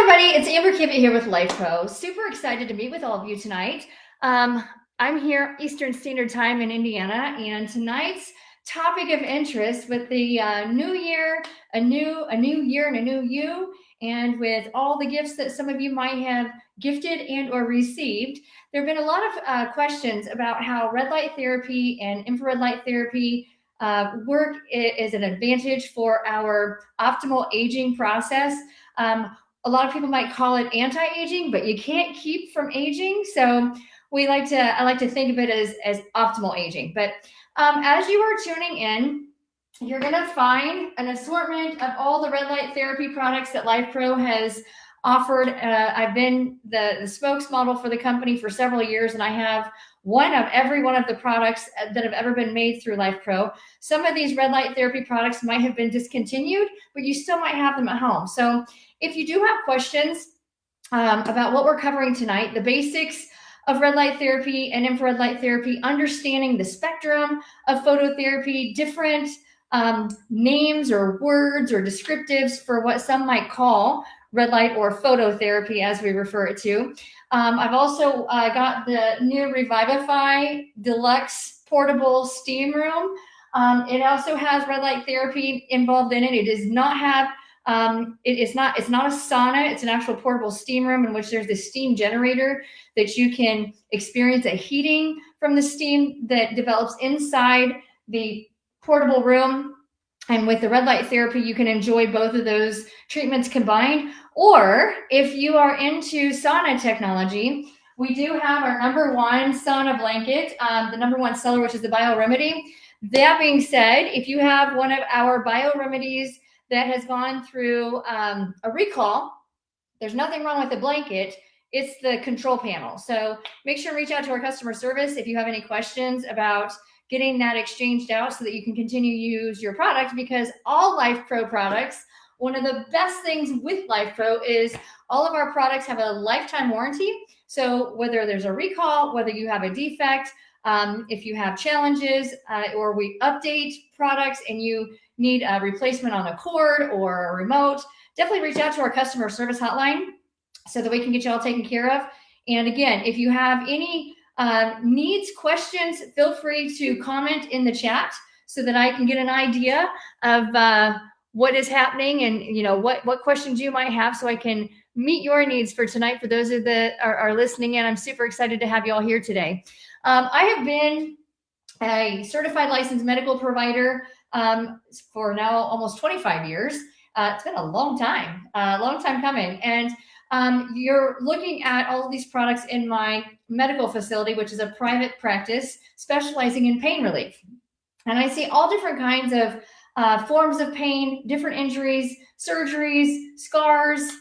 everybody, it's Amber Kivett here with Lifepro. Super excited to meet with all of you tonight. I'm here Eastern Standard Time in Indiana, and tonight's topic of interest with the new year, a new year and a new you, and with all the gifts that some of you might have gifted and or received, there have been a lot of questions about how red light therapy and infrared light therapy work as an advantage for our optimal aging process. A lot of people might call it anti-aging, but you can't keep from aging. So I like to think of it as optimal aging. But as you are tuning in, you're going to find an assortment of all the red light therapy products that Lifepro has offered. I've been the spokesmodel for the company for several years, and I have one of every one of the products that have ever been made through Lifepro. Some of these red light therapy products might have been discontinued, but you still might have them at home. So if you do have questions about what we're covering tonight, the basics of red light therapy and infrared light therapy, understanding the spectrum of phototherapy, different names or words or descriptives for what some might call red light or phototherapy as we refer it to. I've also got the new Revivify Deluxe portable steam room. It also has red light therapy involved in it. It does not have it's not a sauna. It's an actual portable steam room in which there's this steam generator that you can experience a heating from the steam that develops inside the portable room. And with the red light therapy, you can enjoy both of those treatments combined. Or if you are into sauna technology, we do have our #1 sauna blanket, the #1 seller, which is the BioRemedy. That being said, if you have one of our BioRemedies that has gone through a recall, there's nothing wrong with the blanket. It's the control panel. So make sure to reach out to our customer service if you have any questions about getting that exchanged out so that you can continue to use your product, because all Lifepro products, one of the best things with Lifepro is all of our products have a lifetime warranty. So whether there's a recall, whether you have a defect, if you have challenges or we update products and you need a replacement on a cord or a remote, definitely reach out to our customer service hotline so that we can get you all taken care of. And again, if you have any needs, questions, feel free to comment in the chat so that I can get an idea of what is happening and what questions you might have, so I can meet your needs for tonight. For those that are listening in, I'm super excited to have you all here today. I have been a certified licensed medical provider for now almost 25 years. It's been a long time coming. And you're looking at all of these products in my medical facility, which is a private practice specializing in pain relief. And I see all different kinds of forms of pain, different injuries, surgeries, scars,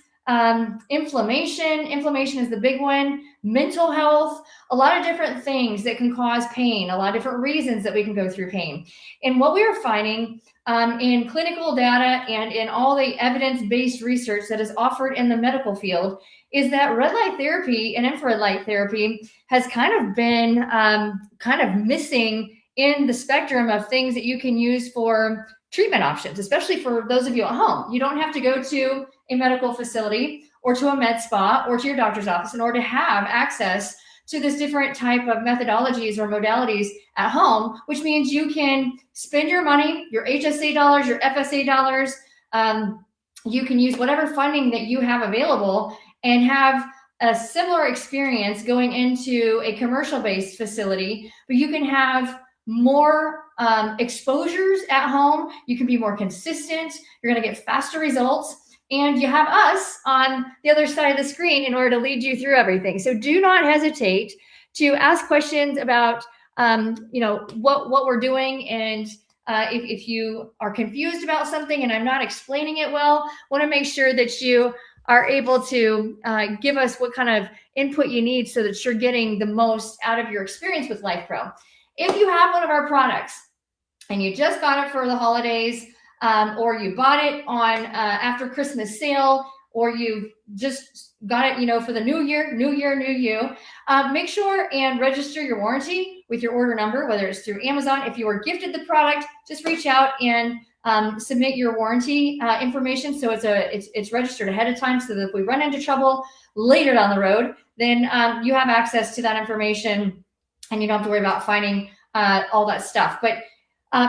inflammation. Inflammation is the big one. Mental health, a lot of different things that can cause pain, a lot of different reasons that we can go through pain. And what we are finding in clinical data and in all the evidence-based research that is offered in the medical field is that red light therapy and infrared light therapy has kind of been missing in the spectrum of things that you can use for treatment options, especially for those of you at home. You don't have to go to a medical facility or to a med spa or to your doctor's office in order to have access to this different type of methodologies or modalities at home, which means you can spend your money, your HSA dollars, your FSA dollars. You can use whatever funding that you have available and have a similar experience going into a commercial-based facility, but you can have more exposures at home. You can be more consistent. You're going to get faster results. And you have us on the other side of the screen in order to lead you through everything. So do not hesitate to ask questions about, what we're doing. And if you are confused about something and I'm not explaining it well, want to make sure that you are able to give us what kind of input you need so that you're getting the most out of your experience with Lifepro. If you have one of our products and you just got it for the holidays, or you bought it on after Christmas sale, or you just got it, for the new year, new you, make sure and register your warranty with your order number, whether it's through Amazon. If you were gifted the product, just reach out and submit your warranty information, so it's registered ahead of time, so that if we run into trouble later down the road, then you have access to that information, and you don't have to worry about finding all that stuff. But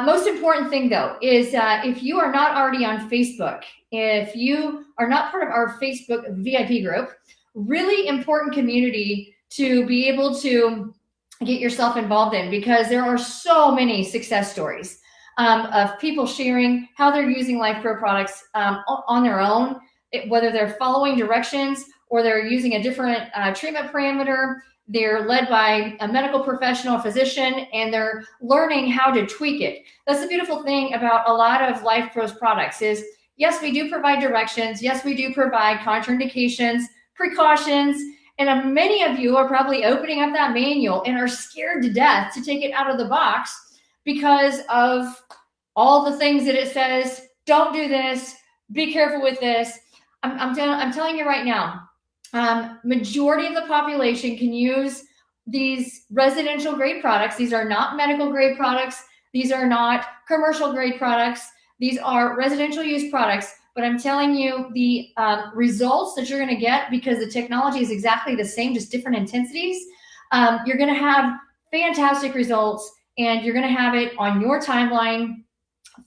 most important thing though is if you are not already on Facebook, if you are not part of our Facebook VIP group, really important community to be able to get yourself involved in, because there are so many success stories of people sharing how they're using Lifepro products on their own, whether they're following directions or they're using a different treatment parameter. They're led by a medical professional, physician, and they're learning how to tweak it. That's the beautiful thing about a lot of Lifepro's products is, yes, we do provide directions. Yes, we do provide contraindications, precautions, and many of you are probably opening up that manual and are scared to death to take it out of the box because of all the things that it says. Don't do this. Be careful with this. I'm telling you right now, majority of the population can use these residential grade products. These are not medical grade products. These are not commercial grade products. These are residential use products. But I'm telling you, the results that you're going to get, because the technology is exactly the same, just different intensities, you're going to have fantastic results, and you're going to have it on your timeline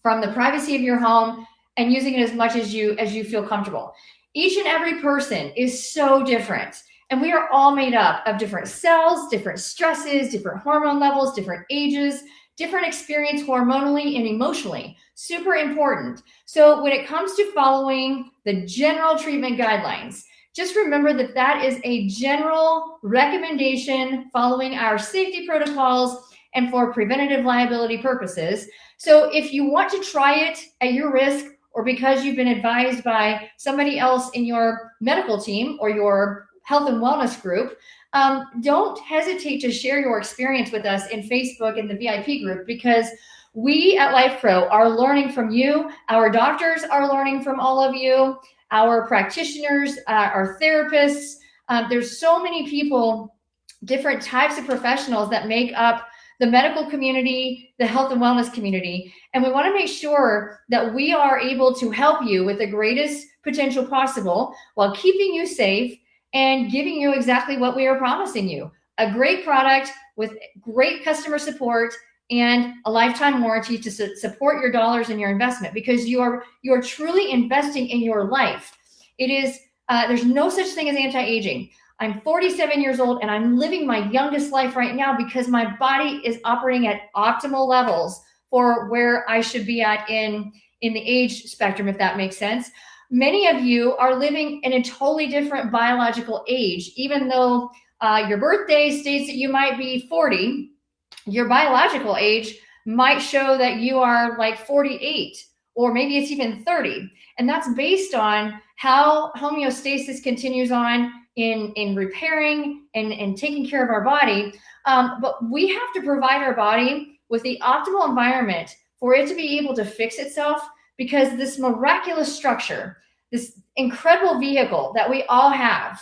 from the privacy of your home and using it as much as you feel comfortable. Each and every person is so different, and we are all made up of different cells, different stresses, different hormone levels, different ages, different experience hormonally and emotionally. Super important. So when it comes to following the general treatment guidelines, just remember that that is a general recommendation following our safety protocols and for preventative liability purposes. So if you want to try it at your risk, or because you've been advised by somebody else in your medical team or your health and wellness group, don't hesitate to share your experience with us in Facebook in the VIP group, because we at Lifepro are learning from you. Our doctors are learning from all of you, our practitioners, our therapists. There's so many people, different types of professionals that make up the medical community, the health and wellness community. And we want to make sure that we are able to help you with the greatest potential possible while keeping you safe and giving you exactly what we are promising you: a great product with great customer support and a lifetime warranty to support your dollars and your investment, because you are truly investing in your life. It is, there's no such thing as anti-aging. I'm 47 years old and I'm living my youngest life right now because my body is operating at optimal levels for where I should be at in the age spectrum, if that makes sense. Many of you are living in a totally different biological age. Even though your birthday states that you might be 40, your biological age might show that you are like 48, or maybe it's even 30. And that's based on how homeostasis continues on in repairing and taking care of our body. But we have to provide our body with the optimal environment for it to be able to fix itself, because this miraculous structure, this incredible vehicle that we all have,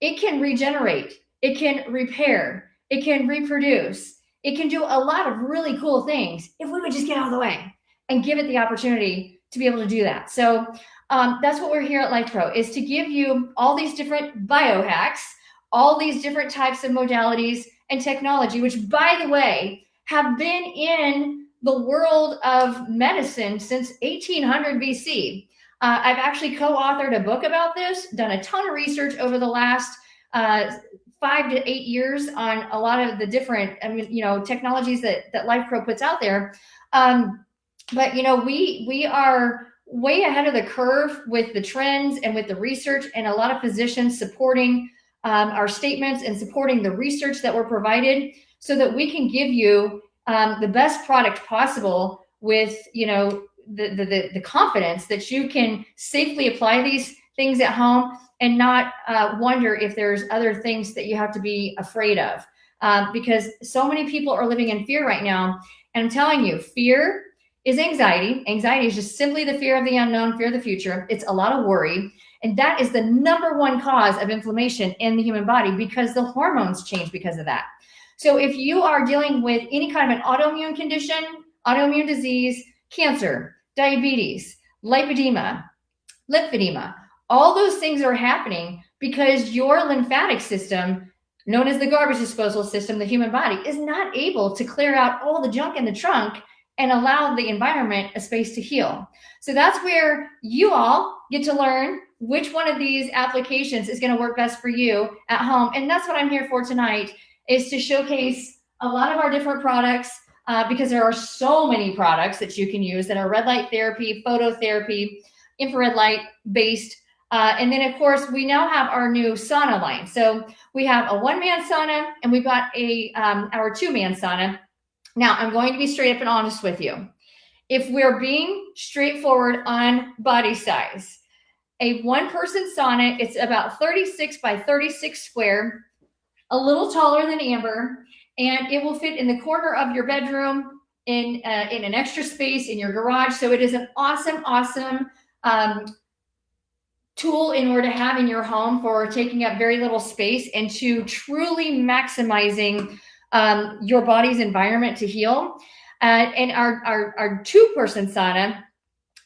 it can regenerate, it can repair, it can reproduce, it can do a lot of really cool things if we would just get out of the way and give it the opportunity to be able to do that. So that's what we're here at Lifepro, is to give you all these different biohacks, all these different types of modalities and technology, which, by the way, have been in the world of medicine since 1800 BC. I've actually co-authored a book about this, done a ton of research over the last 5 to 8 years on a lot of the different, technologies that Lifepro puts out there. But we are way ahead of the curve with the trends and with the research, and a lot of physicians supporting our statements and supporting the research that we're provided, so that we can give you the best product possible with the confidence that you can safely apply these things at home and not wonder if there's other things that you have to be afraid of, because so many people are living in fear right now. And I'm telling you, fear is anxiety. Anxiety is just simply the fear of the unknown, fear of the future. It's a lot of worry. And that is the #1 cause of inflammation in the human body, because the hormones change because of that. So if you are dealing with any kind of an autoimmune condition, autoimmune disease, cancer, diabetes, lipedema, lymphedema. All those things are happening because your lymphatic system, known as the garbage disposal system, the human body, is not able to clear out all the junk in the trunk and allow the environment a space to heal. So that's where you all get to learn which one of these applications is going to work best for you at home. And that's what I'm here for tonight, is to showcase a lot of our different products, because there are so many products that you can use that are red light therapy, phototherapy, infrared light based. And then, of course, we now have our new sauna line. So we have a one-man sauna, and we've got our two-man sauna. Now, I'm going to be straight up and honest with you. If we're being straightforward on body size, a one-person sauna, it's about 36 by 36 square, a little taller than Amber, and it will fit in the corner of your bedroom, in an extra space in your garage. So it is an awesome tool in order to have in your home for taking up very little space and to truly maximizing your body's environment to heal. And our two-person sauna,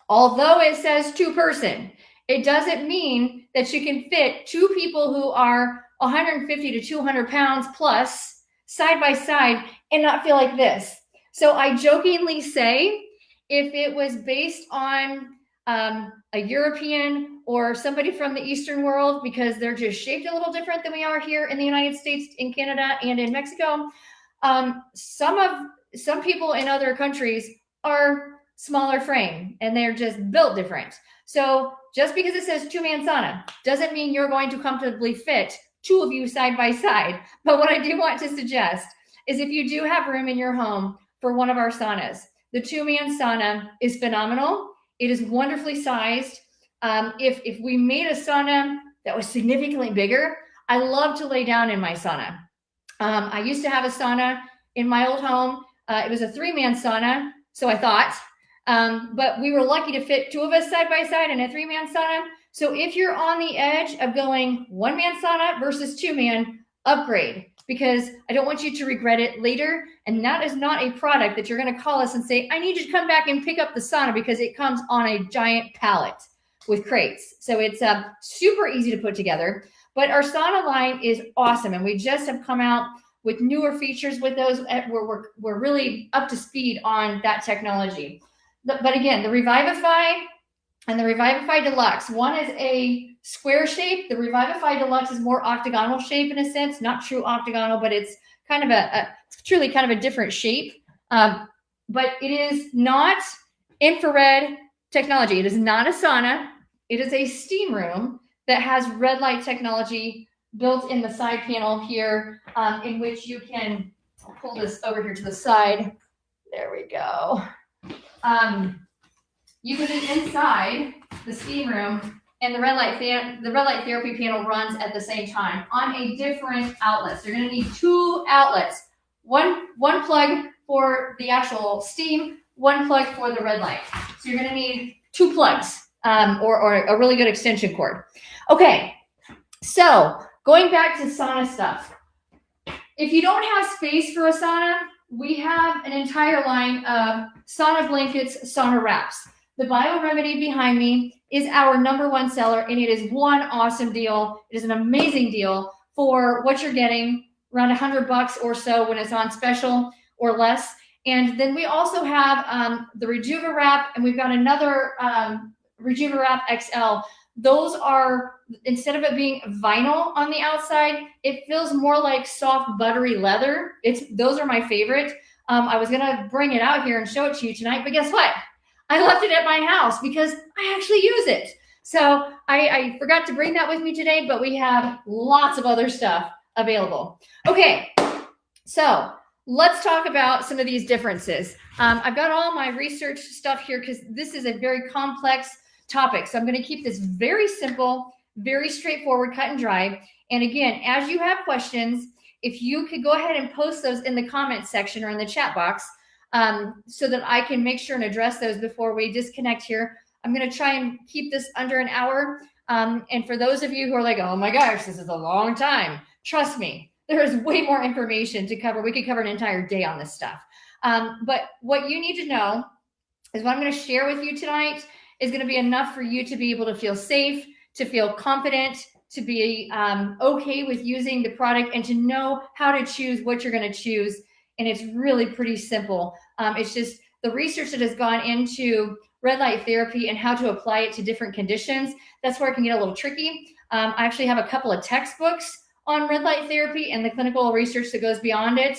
although it says two-person, it doesn't mean that you can fit two people who are 150 to 200 pounds plus side by side and not feel like this. So I jokingly say, if it was based on a European or somebody from the Eastern world, because they're just shaped a little different than we are here in the United States, in Canada, and in Mexico. Some people in other countries are smaller frame and they're just built different. So just because it says two-man sauna doesn't mean you're going to comfortably fit two of you side by side. But what I do want to suggest is, if you do have room in your home for one of our saunas, the two-man sauna is phenomenal. It is wonderfully sized. If we made a sauna that was significantly bigger, I love to lay down in my sauna. I used to have a sauna in my old home. It was a three-man sauna, so I thought. But we were lucky to fit two of us side by side in a three-man sauna. So if you're on the edge of going one-man sauna versus two-man, upgrade, because I don't want you to regret it later. And that is not a product that you're going to call us and say, I need you to come back and pick up the sauna, because it comes on a giant pallet with crates. So it's super easy to put together. But our sauna line is awesome. And we just have come out with newer features with those. We're really up to speed on that technology. But again, the Revivify and the Revivify Deluxe, one is a square shape. The Revivify Deluxe is more octagonal shape in a sense, not true octagonal, but it's kind of it's truly kind of a different shape. But it is not infrared technology. It is not a sauna. It is a steam room that has red light technology built in the side panel here, in which you can pull this over here to the side. There we go. You can be inside the steam room, and the red light therapy panel runs at the same time on a different outlet. So you're going to need two outlets, one plug for the actual steam, one plug for the red light. So you're going to need two plugs, or a really good extension cord. Okay, so going back to sauna stuff. If you don't have space for a sauna, we have an entire line of sauna blankets, sauna wraps. The BioRemedy behind me is our #1 seller, and it is one awesome deal. It is an amazing deal for what you're getting, around $100 or so when it's on special or less. And then we also have the Rejuva Wrap, and we've got another Rejuva Wrap XL. Those are, instead of it being vinyl on the outside, it feels more like soft, buttery leather. Those are my favorite. I was gonna bring it out here and show it to you tonight, but guess what? I left it at my house because I actually use it. So I forgot to bring that with me today, but we have lots of other stuff available. Okay, so let's talk about some of these differences. I've got all my research stuff here because this is a very complex topic. So I'm going to keep this very simple, very straightforward, cut and dry. And again, as you have questions, if you could go ahead and post those in the comment section or in the chat box, so that I can make sure and address those before we disconnect here. I'm going to try and keep this under an hour. And for those of you who are like, oh my gosh, this is a long time, trust me, there is way more information to cover. We could cover an entire day on this stuff. But what you need to know is what I'm going to share with you tonight is going to be enough for you to be able to feel safe, to feel confident, to be okay with using the product, and to know how to choose what you're going to choose. And it's really pretty simple. It's just the research that has gone into red light therapy and how to apply it to different conditions. That's where it can get a little tricky. I actually have a couple of textbooks on red light therapy and the clinical research that goes beyond it.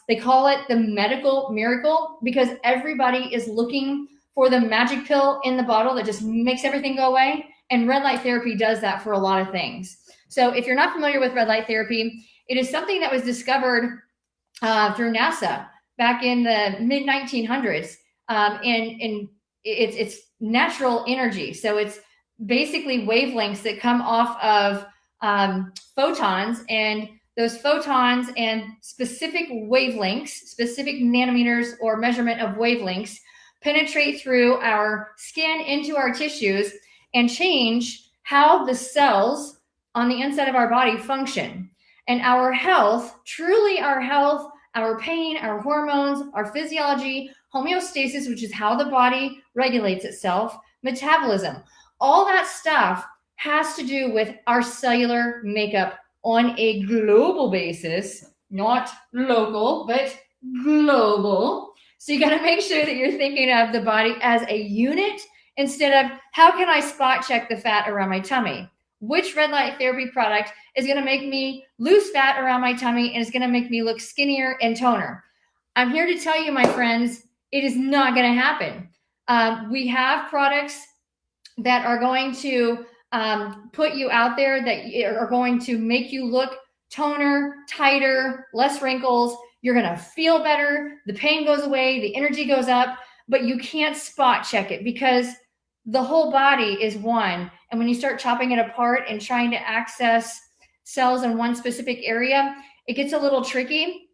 They call it the medical miracle because everybody is looking for the magic pill in the bottle that just makes everything go away. And red light therapy does that for a lot of things. So if you're not familiar with red light therapy, it is something that was discovered through NASA back in the mid 1900s. And it's natural energy. So it's basically wavelengths that come off of photons, and those photons and specific wavelengths, specific nanometers or measurement of wavelengths, penetrate through our skin into our tissues and change how the cells on the inside of our body function. And our health, truly our health, our pain, our hormones, our physiology, homeostasis, which is how the body regulates itself, metabolism, all that stuff has to do with our cellular makeup on a global basis, not local, but global. So you got to make sure that you're thinking of the body as a unit instead of how can I spot check the fat around my tummy? Which red light therapy product is going to make me lose fat around my tummy and is going to make me look skinnier and toner? I'm here to tell you, my friends, it is not going to happen. We have products that are going to put you out there that are going to make you look toner, tighter, less wrinkles. You're going to feel better. The pain goes away. The energy goes up, but you can't spot check it because the whole body is one. And when you start chopping it apart and trying to access cells in one specific area, it gets a little tricky.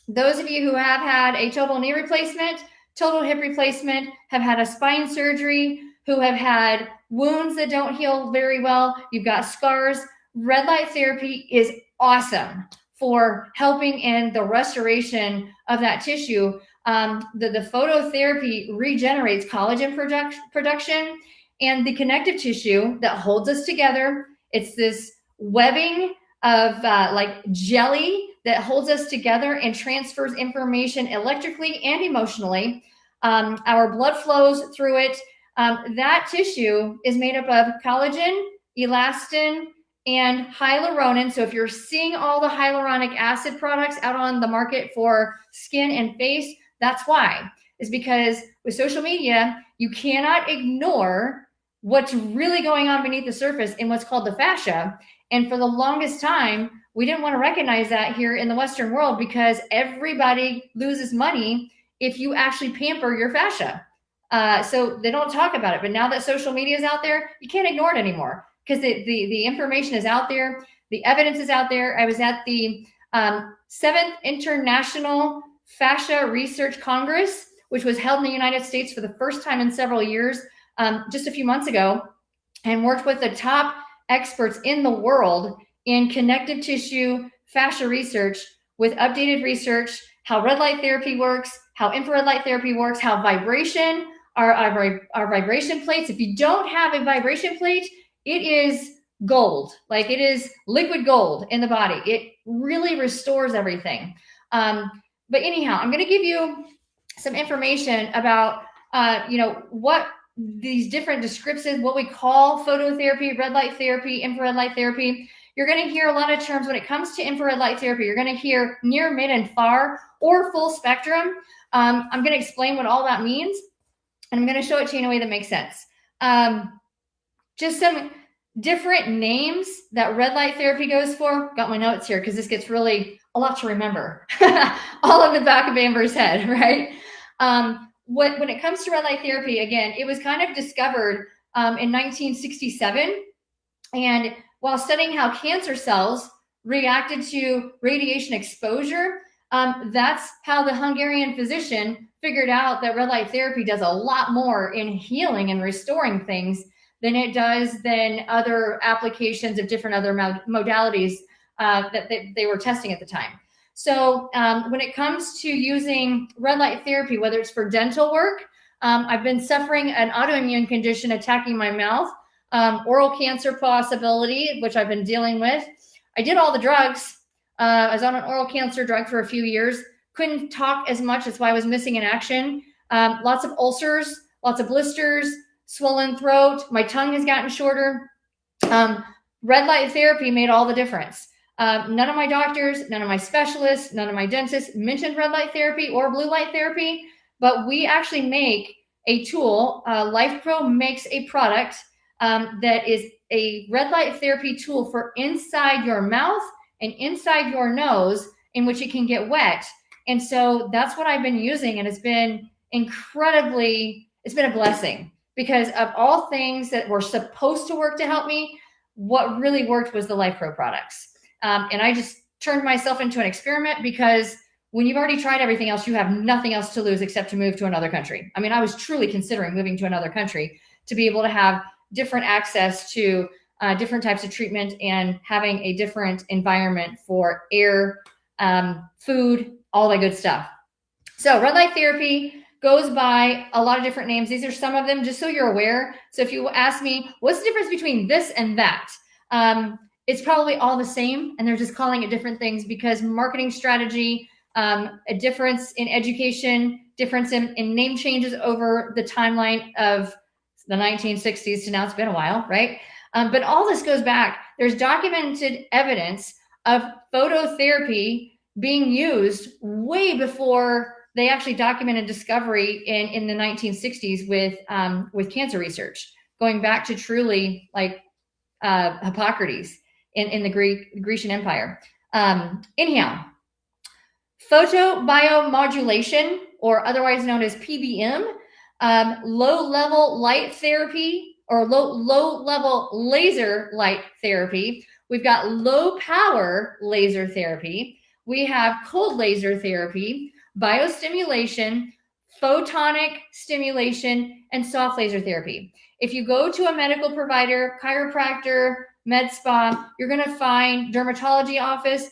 Those of you who have had a total knee replacement, total hip replacement, have had a spine surgery, who have had wounds that don't heal very well, you've got scars, red light therapy is awesome for helping in the restoration of that tissue. The phototherapy regenerates collagen production and the connective tissue that holds us together. It's this webbing of like jelly that holds us together and transfers information electrically and emotionally. Our blood flows through it. That tissue is made up of collagen, elastin, and hyaluronan. So if you're seeing all the hyaluronic acid products out on the market for skin and face, that's why. Is because with social media, you cannot ignore what's really going on beneath the surface in what's called the fascia. And for the longest time, we didn't want to recognize that here in the Western world because everybody loses money if you actually pamper your fascia. So they don't talk about it. But now that social media is out there, you can't ignore it anymore because the information is out there. The evidence is out there. I was at the 7th International Fascia Research Congress, which was held in the United States for the first time in several years, just a few months ago, and worked with the top experts in the world in connective tissue fascia research with updated research, how red light therapy works, how infrared light therapy works, how vibration, our vibration plates. If you don't have a vibration plate, it is gold. Like it is liquid gold in the body. It really restores everything. But anyhow, I'm going to give you some information about, what these different descriptions, what we call phototherapy, red light therapy, infrared light therapy. You're going to hear a lot of terms when it comes to infrared light therapy. You're going to hear near, mid, and far, or full spectrum. I'm going to explain what all that means, and I'm going to show it to you in a way that makes sense. Just some different names that red light therapy goes for. Got my notes here because this gets really a lot to remember. All in the back of Amber's head, right? When it comes to red light therapy, again, it was kind of discovered in 1967. And while studying how cancer cells reacted to radiation exposure, that's how the Hungarian physician figured out that red light therapy does a lot more in healing and restoring things than it does than other applications of different other modalities that they were testing at the time. So when it comes to using red light therapy, whether it's for dental work, I've been suffering an autoimmune condition attacking my mouth, oral cancer possibility, which I've been dealing with. I did all the drugs. I was on an oral cancer drug for a few years. Couldn't talk as much. That's why I was missing in action. Lots of ulcers, lots of blisters, swollen throat. My tongue has gotten shorter. Red light therapy made all the difference. None of my doctors, none of my specialists, none of my dentists mentioned red light therapy or blue light therapy, but we actually make a tool. Lifepro makes a product that is a red light therapy tool for inside your mouth and inside your nose, in which it can get wet. And so that's what I've been using, and it's been it's been a blessing, because of all things that were supposed to work to help me, what really worked was the Lifepro products. And I just turned myself into an experiment, because when you've already tried everything else, you have nothing else to lose except to move to another country. I mean, I was truly considering moving to another country to be able to have different access to different types of treatment and having a different environment for air, food, all that good stuff. So red light therapy goes by a lot of different names. These are some of them, just so you're aware. So if you ask me, what's the difference between this and that? It's probably all the same, and they're just calling it different things because marketing strategy, a difference in education, difference in name changes over the timeline of the 1960s to now. It's been a while, right? But all this goes back. There's documented evidence of phototherapy being used way before they actually documented discovery in the 1960s with cancer research, going back to truly like Hippocrates in the Grecian Empire. Anyhow, photobiomodulation, or otherwise known as PBM, low-level light therapy, or low-level laser light therapy. We've got low-power laser therapy. We have cold laser therapy, biostimulation, photonic stimulation, and soft laser therapy. If you go to a medical provider, chiropractor, med spa, you're going to find dermatology office,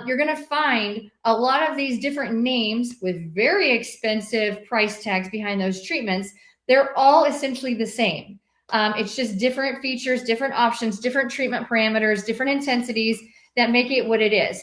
you're going to find a lot of these different names with very expensive price tags behind those treatments. They're all essentially the same. It's just different features, different options, different treatment parameters, different intensities that make it what it is.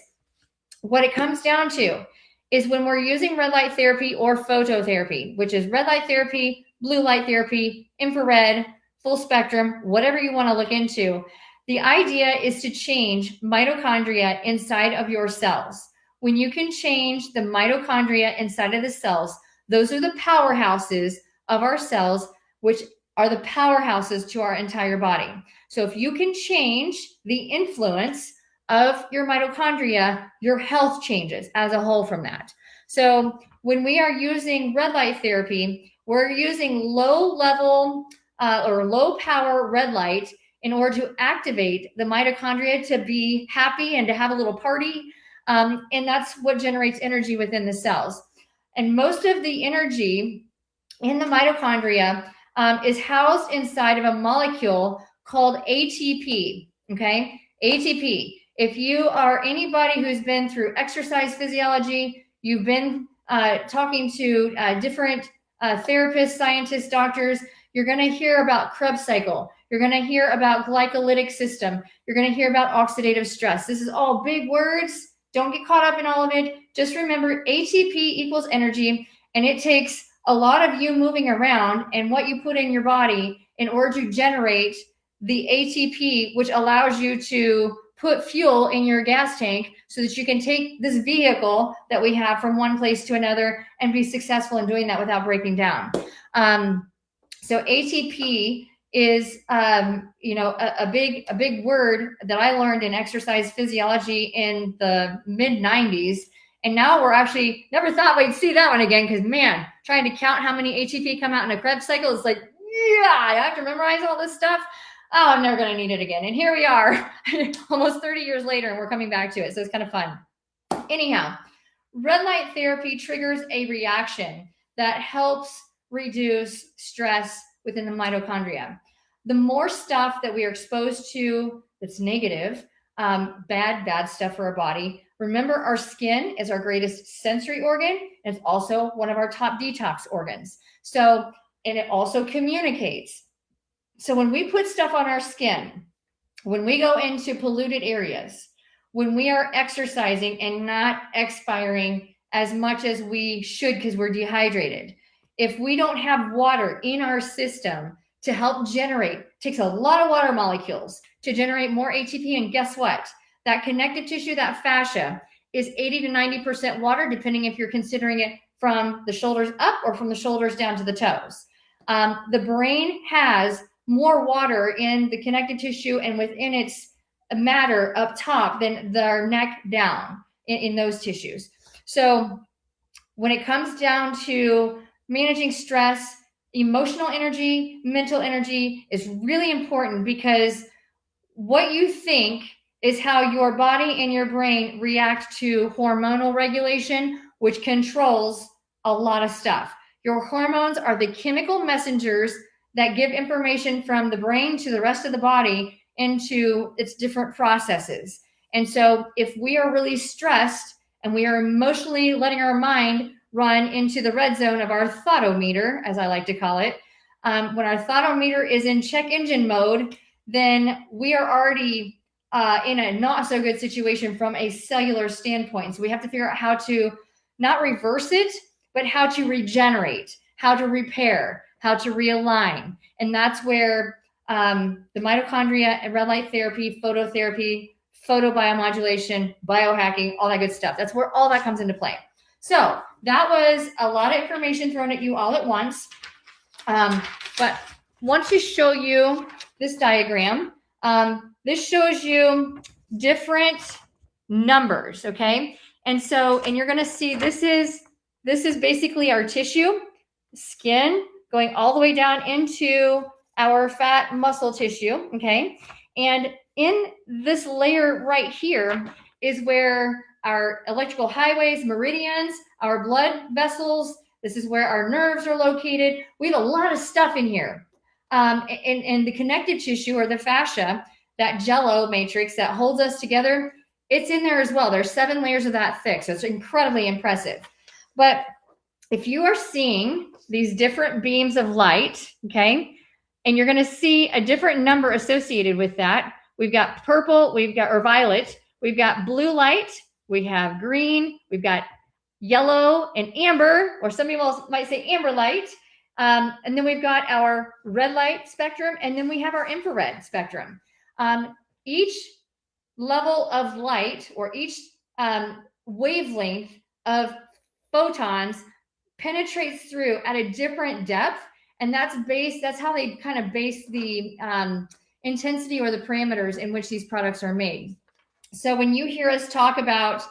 What it comes down to is when we're using red light therapy or phototherapy, which is red light therapy, blue light therapy, infrared, full spectrum, whatever you want to look into, the idea is to change mitochondria inside of your cells. When you can change the mitochondria inside of the cells, those are the powerhouses of our cells, which are the powerhouses to our entire body. So if you can change the influence of your mitochondria, your health changes as a whole from that. So when we are using red light therapy, we're using low-level or low-power red light in order to activate the mitochondria to be happy and to have a little party. And that's what generates energy within the cells. And most of the energy in the mitochondria is housed inside of a molecule called ATP, okay? ATP. If you are anybody who's been through exercise physiology, you've been talking to different therapists, scientists, doctors, you're going to hear about Krebs cycle. You're going to hear about glycolytic system. You're going to hear about oxidative stress. This is all big words. Don't get caught up in all of it. Just remember ATP equals energy, and it takes a lot of you moving around and what you put in your body in order to generate the ATP, which allows you to put fuel in your gas tank so that you can take this vehicle that we have from one place to another and be successful in doing that without breaking down. So ATP is, a big word that I learned in exercise physiology in the mid 90s. And now we're actually never thought we'd see that one again. Cause man, trying to count how many ATP come out in a Krebs cycle is like, yeah, I have to memorize all this stuff. Oh, I'm never going to need it again. And here we are almost 30 years later, and we're coming back to it. So it's kind of fun. Anyhow, red light therapy triggers a reaction that helps reduce stress within the mitochondria. The more stuff that we are exposed to that's negative, bad stuff for our body. Remember, our skin is our greatest sensory organ. And it's also one of our top detox organs. So and it also communicates. So when we put stuff on our skin, when we go into polluted areas, when we are exercising and not expiring as much as we should because we're dehydrated, if we don't have water in our system to help generate, it takes a lot of water molecules to generate more ATP. And guess what? That connective tissue, that fascia, is 80 to 90% water, depending if you're considering it from the shoulders up or from the shoulders down to the toes. The brain has more water in the connective tissue and within its matter up top than their neck down in those tissues. So when it comes down to managing stress, emotional energy, mental energy is really important, because what you think is how your body and your brain react to hormonal regulation, which controls a lot of stuff. Your hormones are the chemical messengers that give information from the brain to the rest of the body into its different processes. And so if we are really stressed and we are emotionally letting our mind run into the red zone of our thotometer, as I like to call it, when our thotometer is in check engine mode, then we are already in a not so good situation from a cellular standpoint. So we have to figure out how to not reverse it, but how to regenerate, how to repair, how to realign. And that's where the mitochondria and red light therapy, phototherapy, photobiomodulation, biohacking, all that good stuff, that's where all that comes into play. So that was a lot of information thrown at you all at once. But want to show you this diagram. This shows you different numbers, okay? And you're gonna see this is basically our tissue, skin, going all the way down into our fat muscle tissue, okay? And in this layer right here is where our electrical highways, meridians, our blood vessels, this is where our nerves are located. We have a lot of stuff in here. And the connective tissue, or the fascia, that Jello matrix that holds us together, it's in there as well. There's 7 layers of that thick, so it's incredibly impressive. But if you are seeing these different beams of light, okay, and you're going to see a different number associated with that. We've got purple, or violet, we've got blue light, we have green, we've got yellow and amber, or some people might say amber light. And then we've got our red light spectrum, and then we have our infrared spectrum. Each level of light, or each wavelength of photons, penetrates through at a different depth, and that's how they kind of base the intensity or the parameters in which these products are made. So when you hear us talk about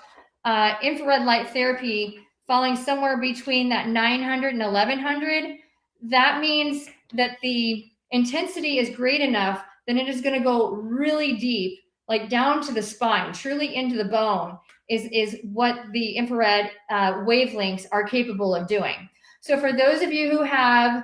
infrared light therapy falling somewhere between that 900 and 1100, that means that the intensity is great enough that it is going to go really deep, like down to the spine, truly into the bone, is what the infrared wavelengths are capable of doing. So for those of you who have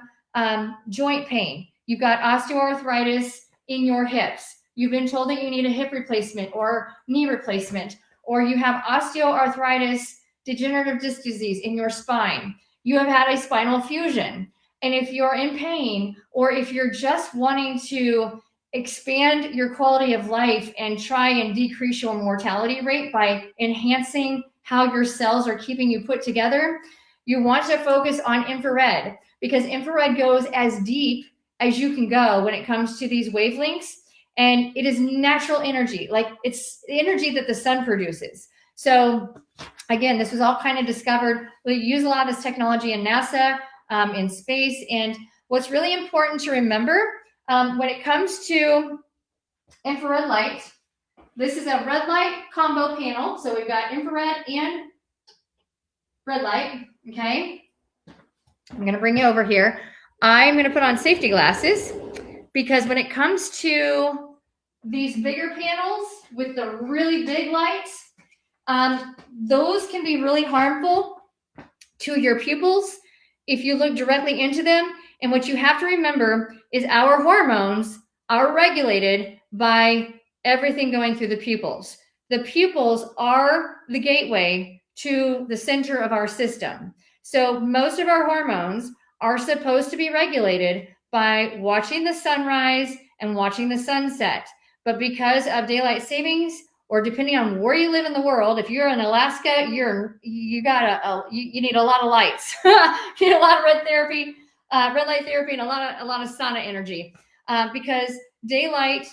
joint pain, you've got osteoarthritis in your hips, you've been told that you need a hip replacement or knee replacement, or you have osteoarthritis, degenerative disc disease in your spine, you have had a spinal fusion. And if you're in pain, or if you're just wanting to expand your quality of life and try and decrease your mortality rate by enhancing how your cells are keeping you put together, you want to focus on infrared, because infrared goes as deep as you can go when it comes to these wavelengths. And it is natural energy, like it's the energy that the sun produces. So again, this was all kind of discovered. We use a lot of this technology in NASA, in space. And what's really important to remember when it comes to infrared light, this is a red light combo panel. So we've got infrared and red light, okay? I'm gonna bring you over here. I'm gonna put on safety glasses, because when it comes to these bigger panels with the really big lights, those can be really harmful to your pupils if you look directly into them. And what you have to remember is our hormones are regulated by everything going through the pupils. The pupils are the gateway to the center of our system. So most of our hormones are supposed to be regulated by watching the sunrise and watching the sunset. But because of daylight savings, or depending on where you live in the world, if you're in Alaska, you need a lot of lights. You need a lot of red light therapy, and a lot of sauna energy, because daylight,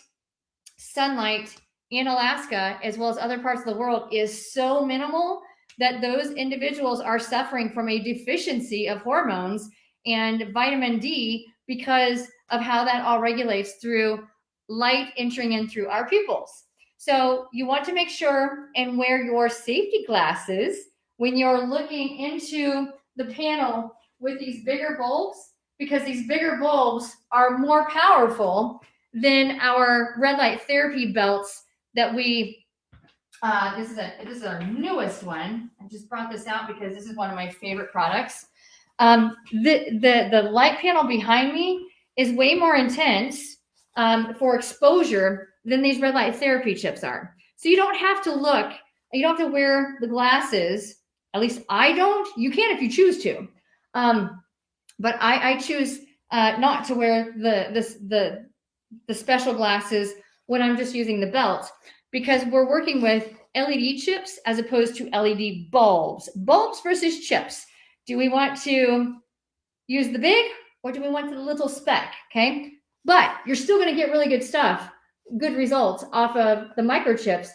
sunlight in Alaska, as well as other parts of the world, is so minimal that those individuals are suffering from a deficiency of hormones and vitamin D because of how that all regulates through light entering in through our pupils. So you want to make sure and wear your safety glasses when you're looking into the panel with these bigger bulbs, because these bigger bulbs are more powerful than our red light therapy belts that we, this is our newest one. I just brought this out because this is one of my favorite products. The light panel behind me is way more intense for exposure than these red light therapy chips are. So you don't have to look, you don't have to wear the glasses. At least I don't. You can if you choose to. But I choose not to wear the special glasses when I'm just using the belt, because we're working with LED chips as opposed to LED bulbs. Bulbs versus chips. Do we want to use the big, or do we want the little speck? Okay. But you're still going to get really good stuff, good results off of the microchips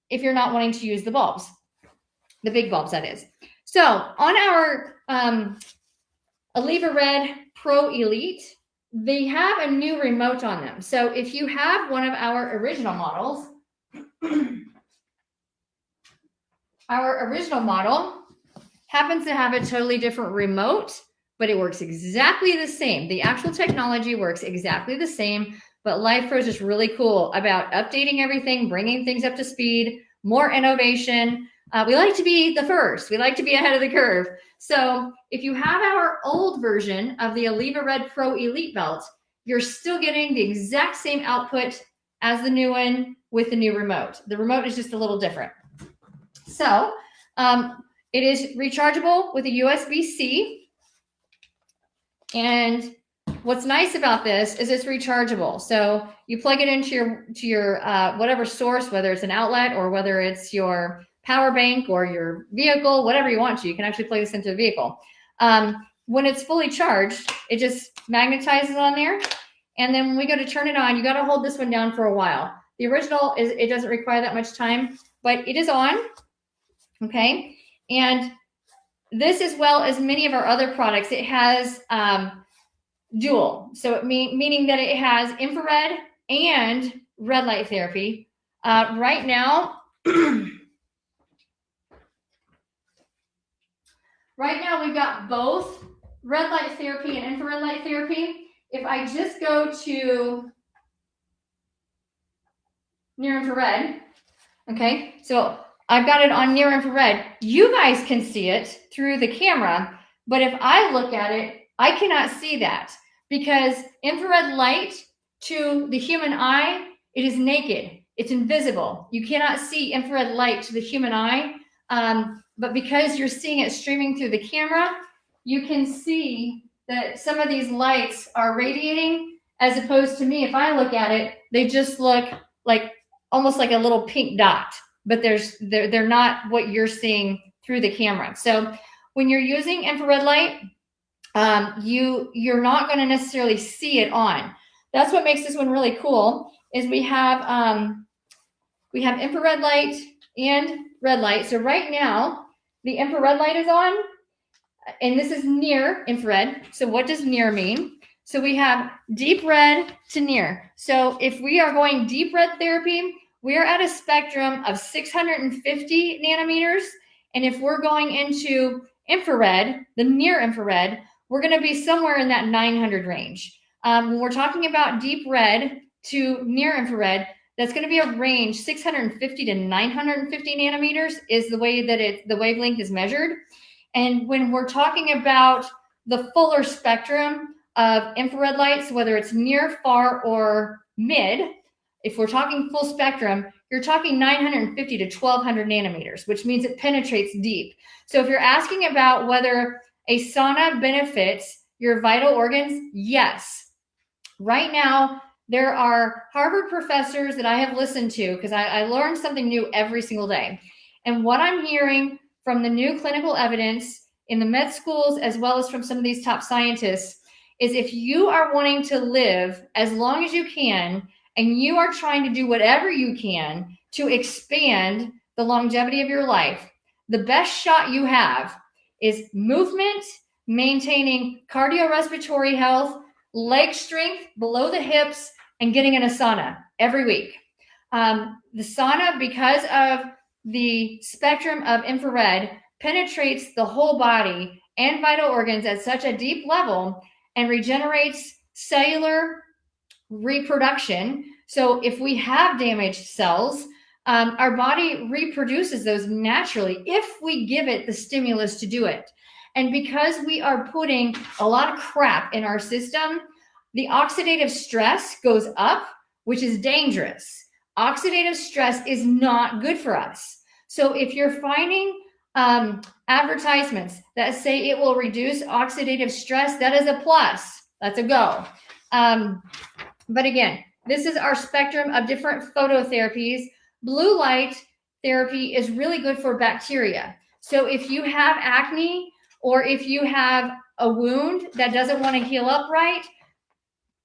if you're not wanting to use the bulbs, the big bulbs, that is. So on our AllevaRed Pro Elite, they have a new remote on them. So if you have one of our original models, our original model happens to have a totally different remote, but it works exactly the same. The actual technology works exactly the same, but Lifepro is just really cool about updating everything, bringing things up to speed, more innovation. We like to be the first. We like to be ahead of the curve. So if you have our old version of the AllevaRed Pro Elite belt, you're still getting the exact same output as the new one with the new remote. The remote is just a little different. So it is rechargeable with a USB-C. And what's nice about this is it's rechargeable. So you plug it into your whatever source, whether it's an outlet or whether it's your power bank or your vehicle, whatever you want to. You can actually plug this into a vehicle. When it's fully charged, it just magnetizes on there. And then when we go to turn it on, you got to hold this one down for a while. The original it doesn't require that much time, but it is on. Okay. And this, as well as many of our other products, it has dual. So meaning that it has infrared and red light therapy. Right now, we've got both red light therapy and infrared light therapy. If I just go to near infrared, okay, so I've got it on near infrared. You guys can see it through the camera, but if I look at it, I cannot see that, because infrared light to the human eye, it is naked. It's invisible. You cannot see infrared light to the human eye. But because you're seeing it streaming through the camera, you can see that some of these lights are radiating, as opposed to me, if I look at it, they just look like almost like a little pink dot, but they're not what you're seeing through the camera. So when you're using infrared light, you're not going to necessarily see it on. That's what makes this one really cool, is we have infrared light and red light. So right now, the infrared light is on, and this is near infrared. So what does near mean? So we have deep red to near. So if we are going deep red therapy, we are at a spectrum of 650 nanometers. And if we're going into infrared, the near infrared, we're going to be somewhere in that 900 range. When we're talking about deep red to near infrared, that's going to be a range 650 to 950 nanometers is the way that the wavelength is measured. And when we're talking about the fuller spectrum of infrared lights, whether it's near, far, or mid, if we're talking full spectrum, you're talking 950 to 1200 nanometers, which means it penetrates deep. So if you're asking about whether a sauna benefits your vital organs? Yes. Right now, there are Harvard professors that I have listened to because I learn something new every single day. And what I'm hearing from the new clinical evidence in the med schools, as well as from some of these top scientists, is if you are wanting to live as long as you can, and you are trying to do whatever you can to expand the longevity of your life, the best shot you have is movement, maintaining cardiorespiratory health, leg strength below the hips, and getting in a sauna every week. The sauna, because of the spectrum of infrared, penetrates the whole body and vital organs at such a deep level and regenerates cellular reproduction. So if we have damaged cells, our body reproduces those naturally if we give it the stimulus to do it. And because we are putting a lot of crap in our system, the oxidative stress goes up, which is dangerous. Oxidative stress is not good for us. So if you're finding advertisements that say it will reduce oxidative stress, that is a plus. That's a go. But again, this is our spectrum of different phototherapies. Blue light therapy is really good for bacteria. So if you have acne or if you have a wound that doesn't want to heal up right,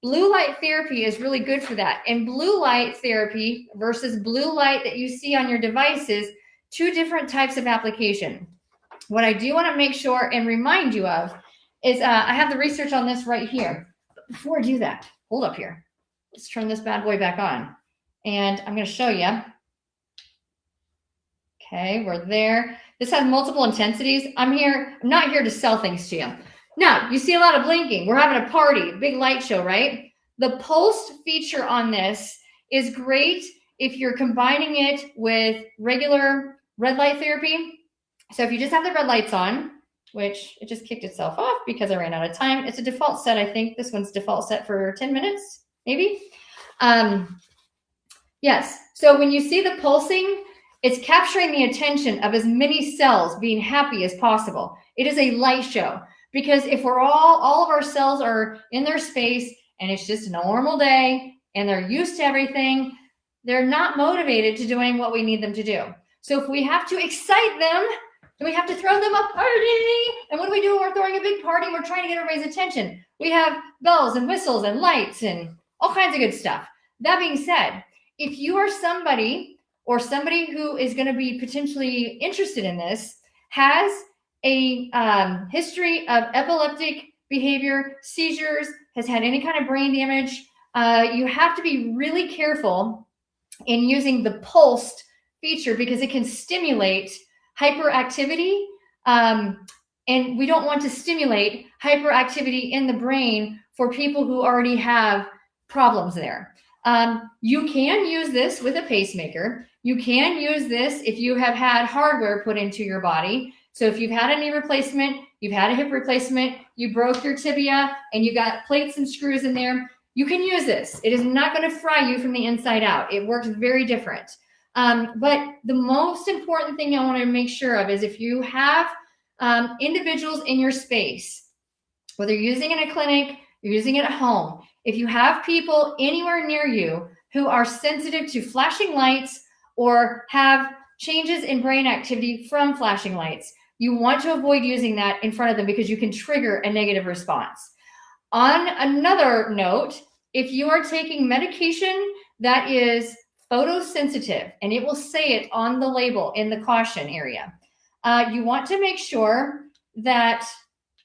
blue light therapy is really good for that. And blue light therapy versus blue light that you see on your devices, two different types of application. What I do want to make sure and remind you of is I have the research on this right here. But before I do that, hold up here. Let's turn this bad boy back on. And I'm going to show you. Okay, we're there. This has multiple intensities. I'm not here to sell things to you. Now, you see a lot of blinking. We're having a party, big light show, right? The pulsed feature on this is great if you're combining it with regular red light therapy. So if you just have the red lights on, which it just kicked itself off because I ran out of time. It's a default set, I think. This one's default set for 10 minutes, maybe. Yes, so when you see the pulsing, it's capturing the attention of as many cells being happy as possible. It is a light show because if we're all of our cells are in their space and it's just a normal day and they're used to everything, they're not motivated to doing what we need them to do. So if we have to excite them, then we have to throw them a party. And what do we do when we're throwing a big party and we're trying to get everybody's attention? We have bells and whistles and lights and all kinds of good stuff. That being said, if you are somebody or somebody who is going to be potentially interested in this, has a history of epileptic behavior, seizures, has had any kind of brain damage, you have to be really careful in using the pulsed feature because it can stimulate hyperactivity. And we don't want to stimulate hyperactivity in the brain for people who already have problems there. You can use this with a pacemaker. You can use this if you have had hardware put into your body. So if you've had a knee replacement, you've had a hip replacement, you broke your tibia and you got plates and screws in there, you can use this. It is not going to fry you from the inside out. It works very different. But the most important thing I want to make sure of is if you have individuals in your space, whether you're using it in a clinic, you're using it at home, if you have people anywhere near you who are sensitive to flashing lights or have changes in brain activity from flashing lights, you want to avoid using that in front of them because you can trigger a negative response. On another note, if you are taking medication that is photosensitive, and it will say it on the label in the caution area, you want to make sure that,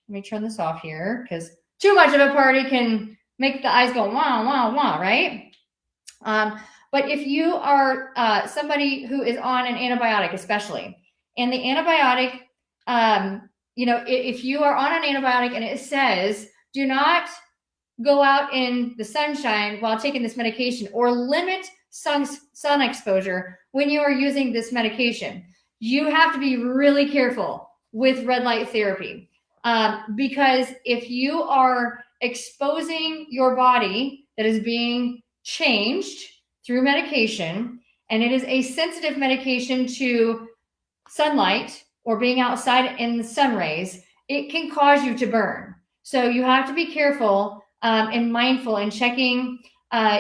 let me turn this off here because too much of a party can make the eyes go wah, wah, wah, right? But if you are somebody who is on an antibiotic, especially, and the antibiotic, if you are on an antibiotic and it says, do not go out in the sunshine while taking this medication or limit sun exposure when you are using this medication, you have to be really careful with red light therapy. Because if you are exposing your body that is being changed through medication, and it is a sensitive medication to sunlight or being outside in the sun rays, it can cause you to burn. So you have to be careful and mindful in checking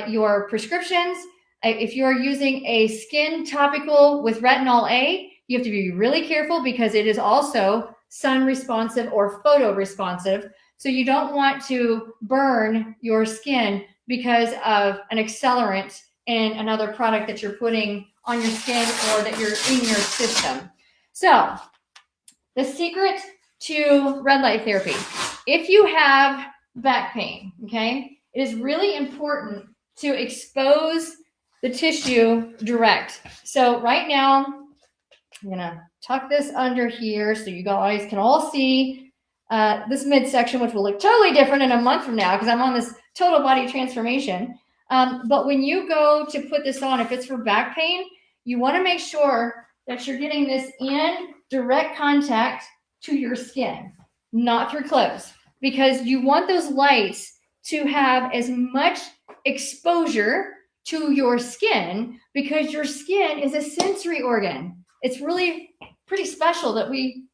your prescriptions. If you're using a skin topical with retinol A, you have to be really careful because it is also sun responsive or photo responsive. So you don't want to burn your skin because of an accelerant in another product that you're putting on your skin or that you're in your system. So the secret to red light therapy, if you have back pain, okay, it is really important to expose the tissue direct. So right now, I'm gonna tuck this under here so you guys can all see this midsection, which will look totally different in a month from now because I'm on this total body transformation. But when you go to put this on, if it's for back pain, you want to make sure that you're getting this in direct contact to your skin, not through clothes, because you want those lights to have as much exposure to your skin because your skin is a sensory organ. It's really pretty special that we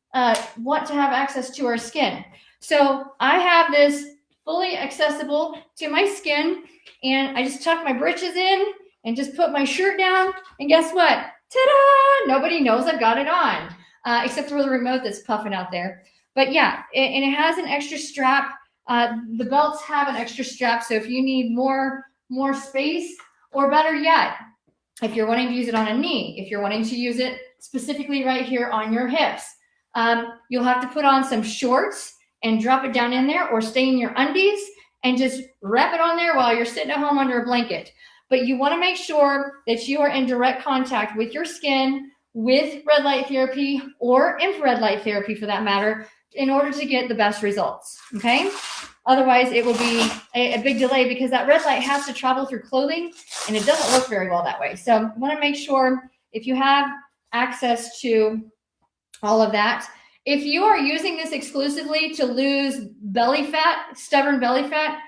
want to have access to our skin. So I have this fully accessible to my skin, and I just tuck my britches in and just put my shirt down, and guess what? Ta-da! Nobody knows I've got it on, except for the remote that's puffing out there. But yeah, and it has an extra strap. The belts have an extra strap, so if you need more space, or better yet, if you're wanting to use it on a knee, if you're wanting to use it specifically right here on your hips, you'll have to put on some shorts and drop it down in there, or stay in your undies and just wrap it on there while you're sitting at home under a blanket. But you want to make sure that you are in direct contact with your skin with red light therapy or infrared light therapy for that matter in order to get the best results, okay? Otherwise, it will be a big delay because that red light has to travel through clothing and it doesn't work very well that way. So you want to make sure if you have access to all of that. If you are using this exclusively to lose belly fat, stubborn belly fat,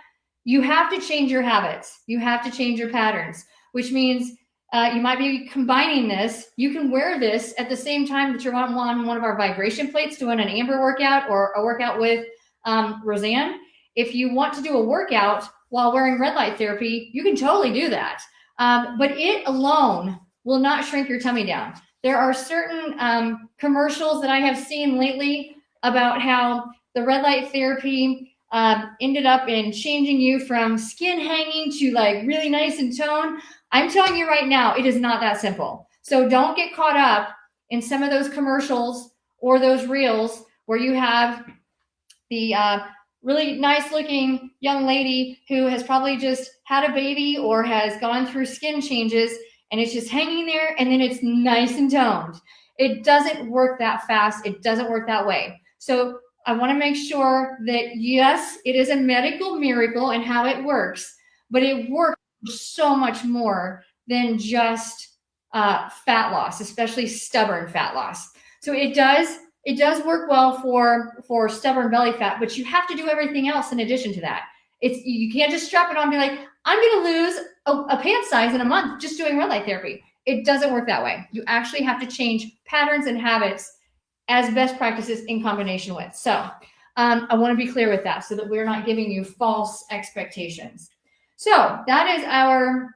you have to change your habits. You have to change your patterns, which means you might be combining this. You can wear this at the same time that you're on one of our vibration plates doing an Amber workout or a workout with Roseanne. If you want to do a workout while wearing red light therapy, you can totally do that. But it alone will not shrink your tummy down. There are certain commercials that I have seen lately about how the red light therapy ended up in changing you from skin hanging to like really nice and toned. I'm telling you right now, it is not that simple. So don't get caught up in some of those commercials or those reels where you have the really nice looking young lady who has probably just had a baby or has gone through skin changes and it's just hanging there and then it's nice and toned. It doesn't work that fast. It doesn't work that way. So I want to make sure that yes, it is a medical miracle in how it works, but it works so much more than just fat loss, especially stubborn fat loss. So it does work well for stubborn belly fat, but you have to do everything else in addition to that. You can't just strap it on and be like, I'm going to lose a pant size in a month just doing red light therapy. It doesn't work that way. You actually have to change patterns and habits as best practices in combination with. So I want to be clear with that so that we're not giving you false expectations. So that is our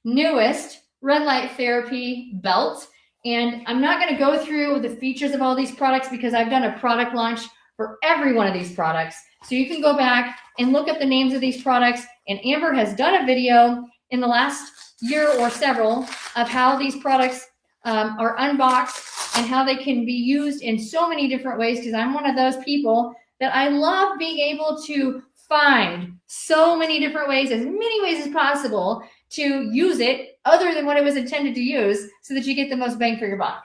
newest red light therapy belt. And I'm not going to go through the features of all these products because I've done a product launch for every one of these products. So you can go back and look up the names of these products. And Amber has done a video in the last year or several of how these products are unboxed and how they can be used in so many different ways, because I'm one of those people that I love being able to find so many different ways, as many ways as possible, to use it other than what it was intended to use so that you get the most bang for your buck.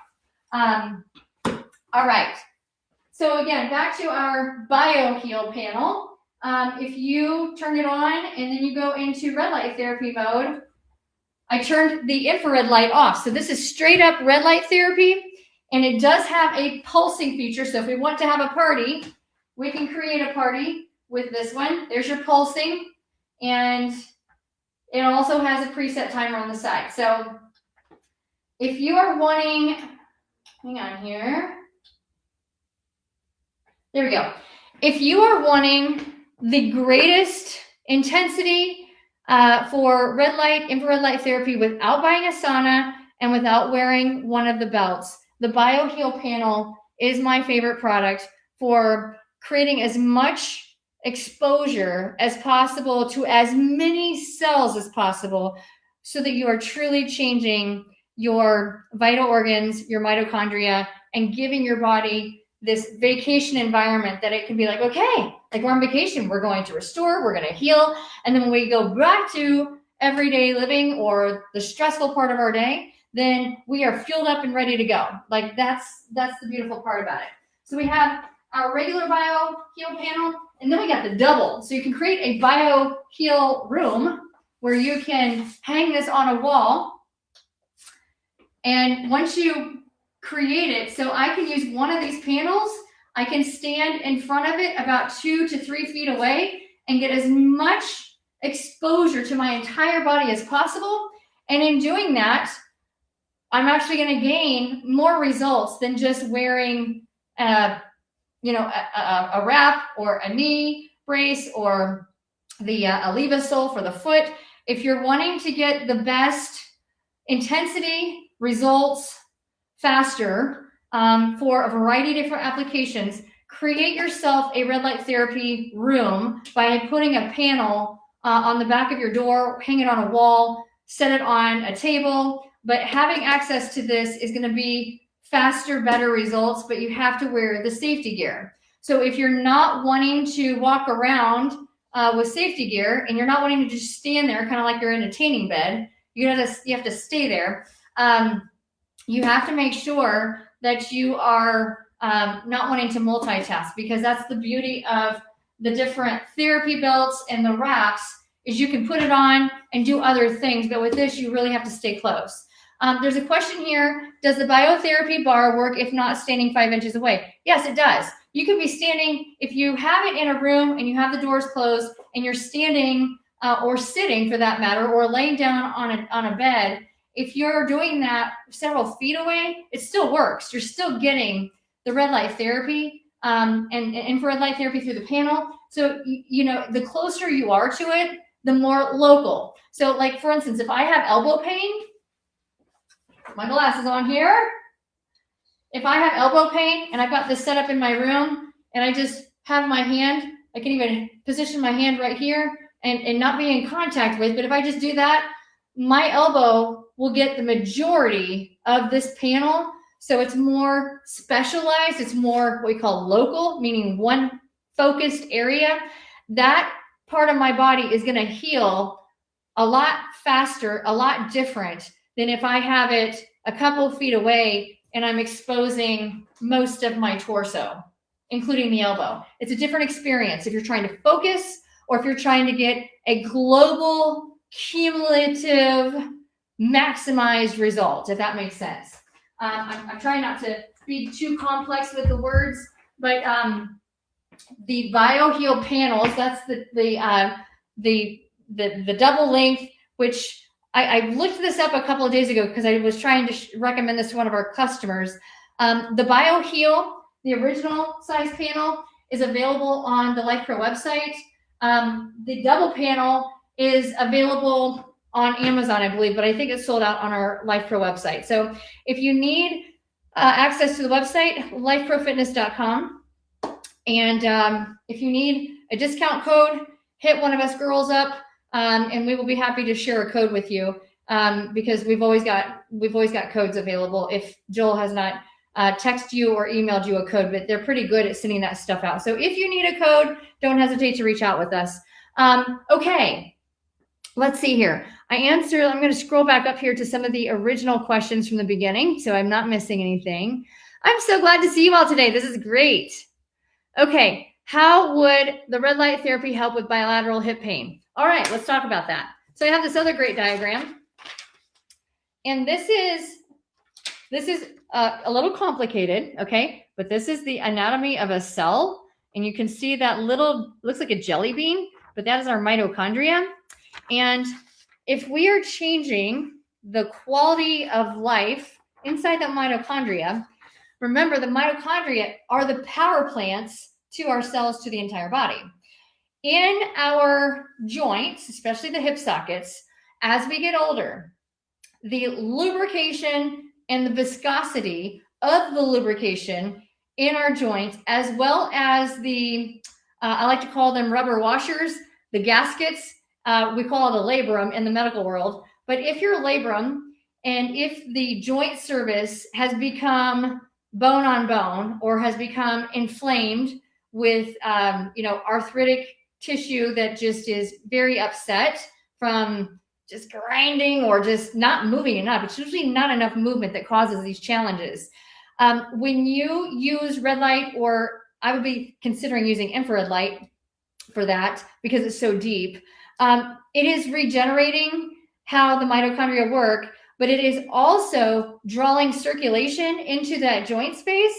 All right. So again, back to our BioHeal panel. If you turn it on and then you go into red light therapy mode, I turned the infrared light off. So this is straight up red light therapy, and it does have a pulsing feature. So if we want to have a party, we can create a party with this one. There's your pulsing, and it also has a preset timer on the side. So if you are wanting, hang on here. There we go. if you are wanting the greatest intensity for red light, infrared light therapy without buying a sauna and without wearing one of the belts, the BioHeal panel is my favorite product for creating as much exposure as possible to as many cells as possible so that you are truly changing your vital organs, your mitochondria, and giving your body this vacation environment that it can be like, okay, like we're on vacation, we're going to restore, we're going to heal. And then when we go back to everyday living or the stressful part of our day, then we are fueled up and ready to go. Like that's the beautiful part about it. So we have our regular BioHeal panel, and then we got the double. So you can create a BioHeal room where you can hang this on a wall. And once you create it, so I can use one of these panels, I can stand in front of it about 2 to 3 feet away and get as much exposure to my entire body as possible. And in doing that, I'm actually going to gain more results than just wearing a wrap or a knee brace or the AllevaSole for the foot. If you're wanting to get the best intensity results faster for a variety of different applications, create yourself a red light therapy room by putting a panel on the back of your door, hang it on a wall, set it on a table. But having access to this is going to be faster, better results, but you have to wear the safety gear. So if you're not wanting to walk around with safety gear and you're not wanting to just stand there kind of like you're in a tanning bed, you have to stay there. You have to make sure that you are not wanting to multitask, because that's the beauty of the different therapy belts and the wraps is you can put it on and do other things. But with this, you really have to stay close. There's a question here. Does the biotherapy bar work if not standing 5 inches away? Yes, it does. You could be standing, if you have it in a room and you have the doors closed and you're standing or sitting for that matter, or laying down on a bed, if you're doing that several feet away, it still works. You're still getting the red light therapy and infrared light therapy through the panel. So, the closer you are to it, the more local. So like, for instance, if I have elbow pain, my glasses on here. If I have elbow pain and I've got this set up in my room and I just have my hand, I can even position my hand right here and not be in contact with, but if I just do that, my elbow will get the majority of this panel. So it's more specialized. It's more what we call local, meaning one focused area. That part of my body is going to heal a lot faster, a lot different than if I have it a couple feet away and I'm exposing most of my torso, including the elbow. It's a different experience if you're trying to focus or if you're trying to get a global, cumulative, maximized result, if that makes sense. I'm trying not to be too complex with the words, but the BioHeal panels, that's the double length, which I looked this up a couple of days ago because I was trying to recommend this to one of our customers. The BioHeal, the original size panel, is available on the Lifepro website. The double panel is available on Amazon, I believe, but I think it's sold out on our Lifepro website. So if you need access to the website, lifeprofitness.com. And if you need a discount code, hit one of us girls up. And we will be happy to share a code with you because we've always got codes available. If Joel has not texted you or emailed you a code, but they're pretty good at sending that stuff out. So if you need a code, don't hesitate to reach out with us. Okay, let's see here. I'm going to scroll back up here to some of the original questions from the beginning, so I'm not missing anything. I'm so glad to see you all today. This is great. Okay, how would the red light therapy help with bilateral hip pain? All right, let's talk about that. So I have this other great diagram, and this is a little complicated, okay? But this is the anatomy of a cell, and you can see that looks like a jelly bean, but that is our mitochondria. And if we are changing the quality of life inside that mitochondria, remember the mitochondria are the power plants to our cells, to the entire body. In our joints, especially the hip sockets, as we get older, the lubrication and the viscosity of the lubrication in our joints, as well as the, I like to call them rubber washers, the gaskets, we call it a labrum in the medical world. But if you're a labrum, and if the joint surface has become bone on bone or has become inflamed with, arthritic tissue that just is very upset from just grinding or just not moving enough. It's usually not enough movement that causes these challenges. When you use red light, or I would be considering using infrared light for that because it's so deep, it is regenerating how the mitochondria work, but it is also drawing circulation into that joint space.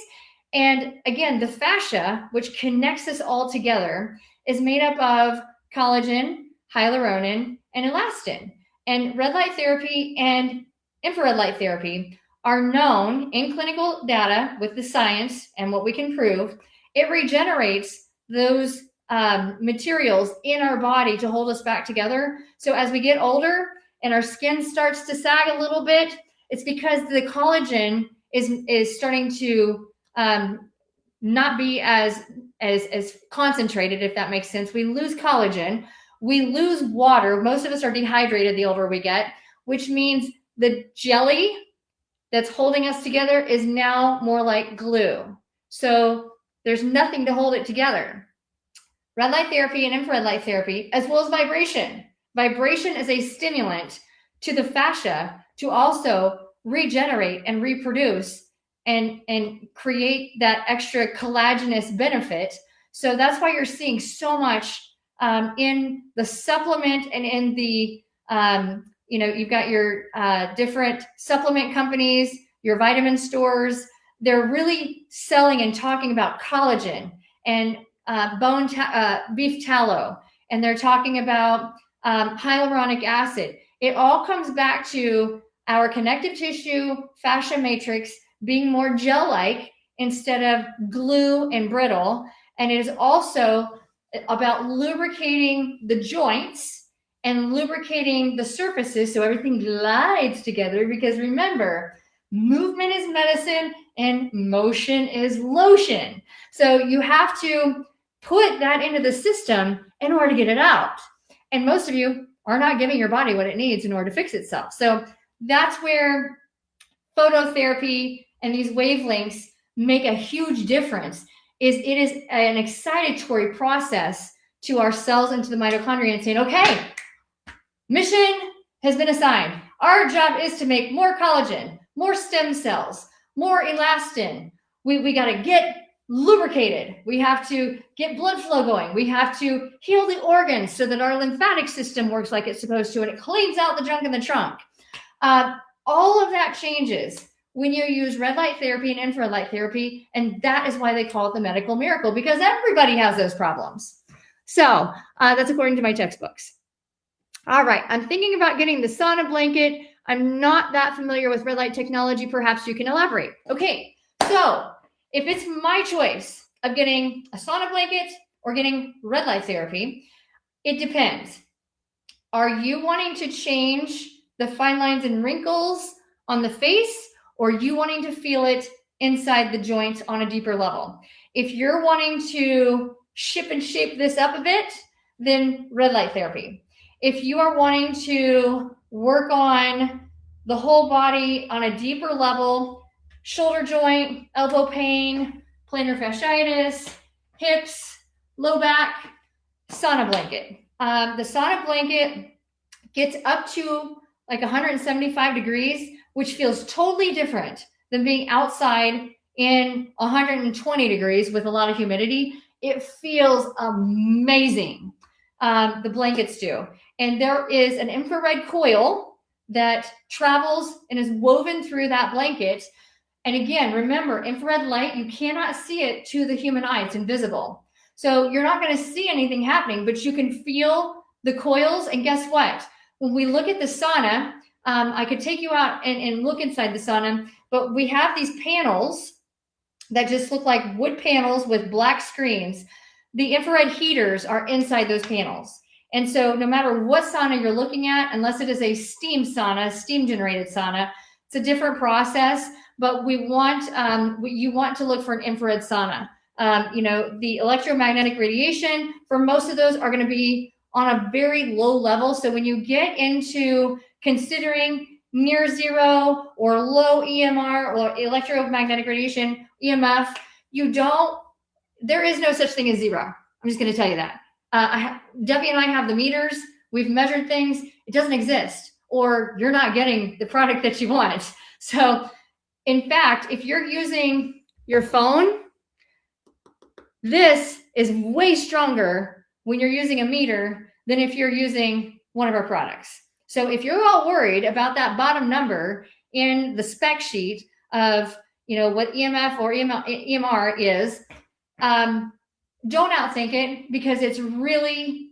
And again, the fascia, which connects us all together, is made up of collagen, hyaluronin, and elastin. And red light therapy and infrared light therapy are known in clinical data with the science and what we can prove. It regenerates those materials in our body to hold us back together. So as we get older and our skin starts to sag a little bit, it's because the collagen is starting to not be as concentrated, if that makes sense. We lose collagen, we lose water. Most of us are dehydrated the older we get, which means the jelly that's holding us together is now more like glue. So there's nothing to hold it together. Red light therapy and infrared light therapy, as well as vibration. Vibration is a stimulant to the fascia to also regenerate and reproduce and create that extra collagenous benefit. So that's why you're seeing so much in the supplement and in the, you've got your different supplement companies, your vitamin stores. They're really selling and talking about collagen and beef tallow, and they're talking about hyaluronic acid. It all comes back to our connective tissue, fascia matrix, being more gel-like instead of glue and brittle. And it is also about lubricating the joints and lubricating the surfaces so everything glides together, because remember, movement is medicine and motion is lotion. So you have to put that into the system in order to get it out. And most of you are not giving your body what it needs in order to fix itself. So that's where phototherapy and these wavelengths make a huge difference. It is an excitatory process to our cells and to the mitochondria, and saying, okay, mission has been assigned. Our job is to make more collagen, more stem cells, more elastin. We got to get lubricated. We have to get blood flow going. We have to heal the organs so that our lymphatic system works like it's supposed to, and it cleans out the junk in the trunk. All of that changes when you use red light therapy and infrared light therapy, and that is why they call it the medical miracle, because everybody has those problems. So that's according to my textbooks. All right, I'm thinking about getting the sauna blanket. I'm not that familiar with red light technology. Perhaps you can elaborate. Okay, so if it's my choice of getting a sauna blanket or getting red light therapy, it depends. Are you wanting to change the fine lines and wrinkles on the face, or are you wanting to feel it inside the joints on a deeper level? If you're wanting to ship and shape this up a bit, then red light therapy. If you are wanting to work on the whole body on a deeper level, shoulder joint, elbow pain, plantar fasciitis, hips, low back, sauna blanket. The sauna blanket gets up to like 175 degrees, which feels totally different than being outside in 120 degrees with a lot of humidity. It feels amazing. The blankets do. And there is an infrared coil that travels and is woven through that blanket. And again, remember, infrared light, you cannot see it to the human eye. It's invisible. So you're not going to see anything happening, but you can feel the coils. And guess what? When we look at the sauna, I could take you out and look inside the sauna, but we have these panels that just look like wood panels with black screens. The infrared heaters are inside those panels. And so no matter what sauna you're looking at, unless it is a steam sauna, steam generated sauna, it's a different process, but you want to look for an infrared sauna. The electromagnetic radiation for most of those are going to be on a very low level. So when you get into considering near zero or low EMR or electromagnetic radiation, EMF, there is no such thing as zero. I'm just going to tell you that. Debbie and I have the meters. We've measured things. It doesn't exist, or you're not getting the product that you want. So in fact, if you're using your phone, this is way stronger when you're using a meter than if you're using one of our products. So if you're all worried about that bottom number in the spec sheet of, what EMF or EMR is, don't outthink it, because it's really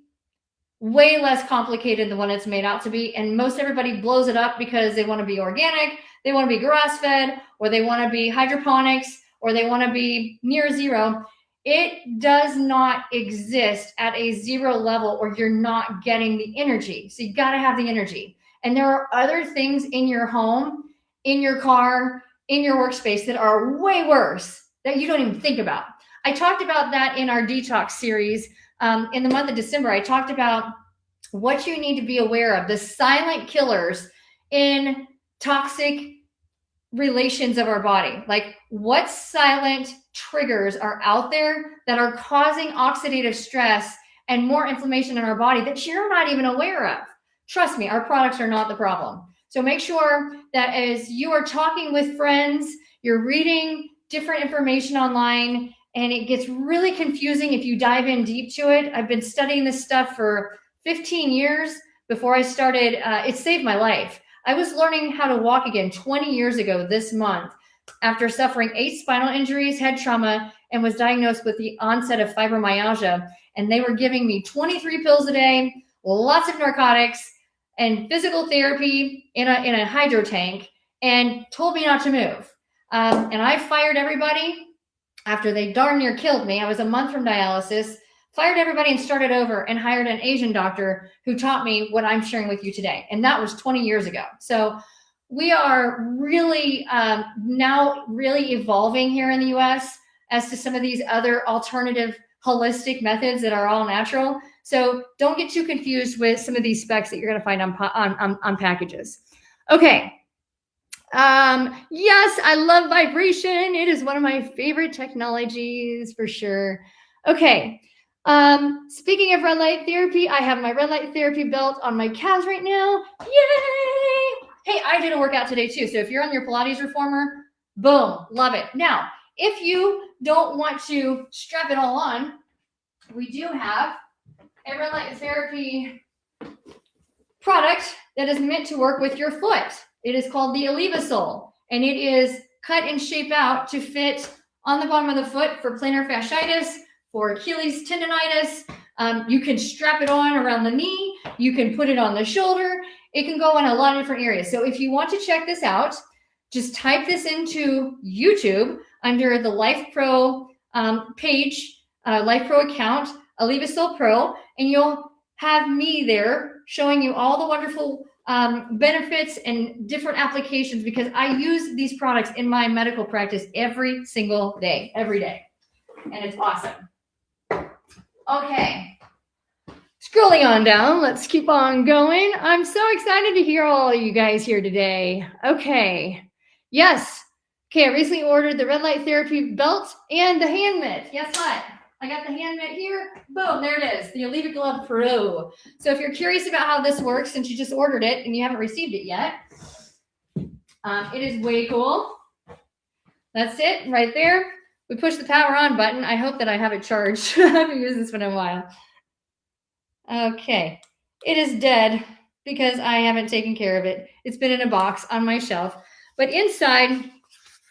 way less complicated than what it's made out to be. And most everybody blows it up because they want to be organic, they want to be grass-fed, or they want to be hydroponics, or they want to be near zero. It does not exist at a zero level, or you're not getting the energy. So you got to have the energy. And there are other things in your home, in your car, in your workspace that are way worse that you don't even think about. I talked about that in our detox series in the month of December. I talked about what you need to be aware of, the silent killers in toxic relations of our body. Like, what silent triggers are out there that are causing oxidative stress and more inflammation in our body that you're not even aware of? Trust me, our products are not the problem. So make sure that as you are talking with friends, you're reading different information online, and it gets really confusing if you dive in deep to it. I've been studying this stuff for 15 years before I started. It saved my life. I was learning how to walk again 20 years ago this month after suffering 8 spinal injuries, head trauma, and was diagnosed with the onset of fibromyalgia. And they were giving me 23 pills a day, lots of narcotics, and physical therapy in a hydro tank, and told me not to move. And I fired everybody after they darn near killed me. I was a month from dialysis, fired everybody and started over, and hired an Asian doctor who taught me what I'm sharing with you today. And that was 20 years ago. So we are really now really evolving here in the US as to some of these other alternative holistic methods that are all natural. So don't get too confused with some of these specs that you're going to find on packages. Okay. Yes, I love vibration. It is one of my favorite technologies for sure. Okay. Speaking of red light therapy, I have my red light therapy belt on my calves right now. Yay! Hey, I did a workout today too. So if you're on your Pilates reformer, boom, love it. Now, if you don't want to strap it all on, we do have a red light therapy product that is meant to work with your foot. It is called the AllevaSole, and it is cut and shaped out to fit on the bottom of the foot for plantar fasciitis, for Achilles tendonitis. You can strap it on around the knee. You can put it on the shoulder. It can go in a lot of different areas. So if you want to check this out, just type this into YouTube under the Lifepro page, Lifepro account, AllevaSole Pro, and you'll have me there showing you all the wonderful benefits and different applications, because I use these products in my medical practice every single day, every day. And it's awesome. Okay. Scrolling on down, let's keep on going. I'm so excited to hear all of you guys here today. Okay. Yes. Okay, I recently ordered the red light therapy belt and the hand mitt. Guess what? I got the hand mitt here. Boom, there it is, the AllevaGlove Pro. So if you're curious about how this works, since you just ordered it and you haven't received it yet, it is way cool. That's it right there. We push the power on button. I hope that I have it charged. I haven't used this one in a while. Okay, it is dead because I haven't taken care of it. It's been in a box on my shelf. But inside,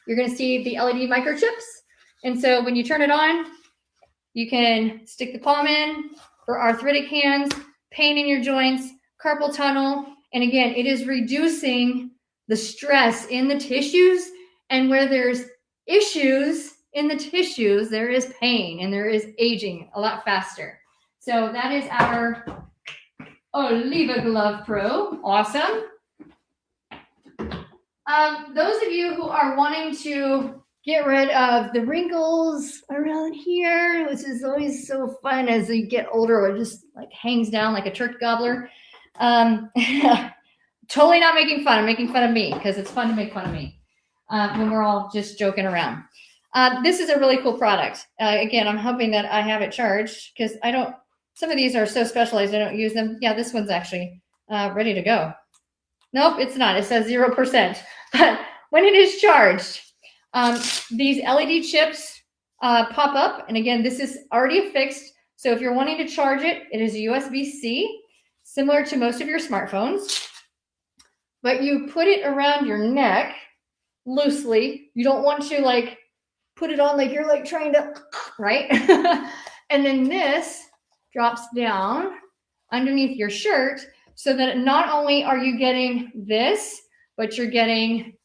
you're going to see the LED microchips. And so when you turn it on, you can stick the palm in for arthritic hands, pain in your joints, carpal tunnel. And again, it is reducing the stress in the tissues, and where there's issues in the tissues, there is pain and there is aging a lot faster. So that is our AllevaRed Pro. Awesome. Those of you who are wanting to get rid of the wrinkles around here, which is always so fun as you get older, it just like hangs down like a turkey gobbler. Totally not making fun. I'm making fun of me because it's fun to make fun of me when we're all just joking around. This is a really cool product. Again, I'm hoping that I have it charged because some of these are so specialized I don't use them. Yeah, this one's actually ready to go. Nope, it's not. It says 0%. But when it is charged, these LED chips pop up. And again, this is already affixed. So if you're wanting to charge it, it is a USB-C, similar to most of your smartphones. But you put it around your neck loosely. You don't want to like put it on like you're like trying to, right? And then this drops down underneath your shirt so that not only are you getting this, but you're getting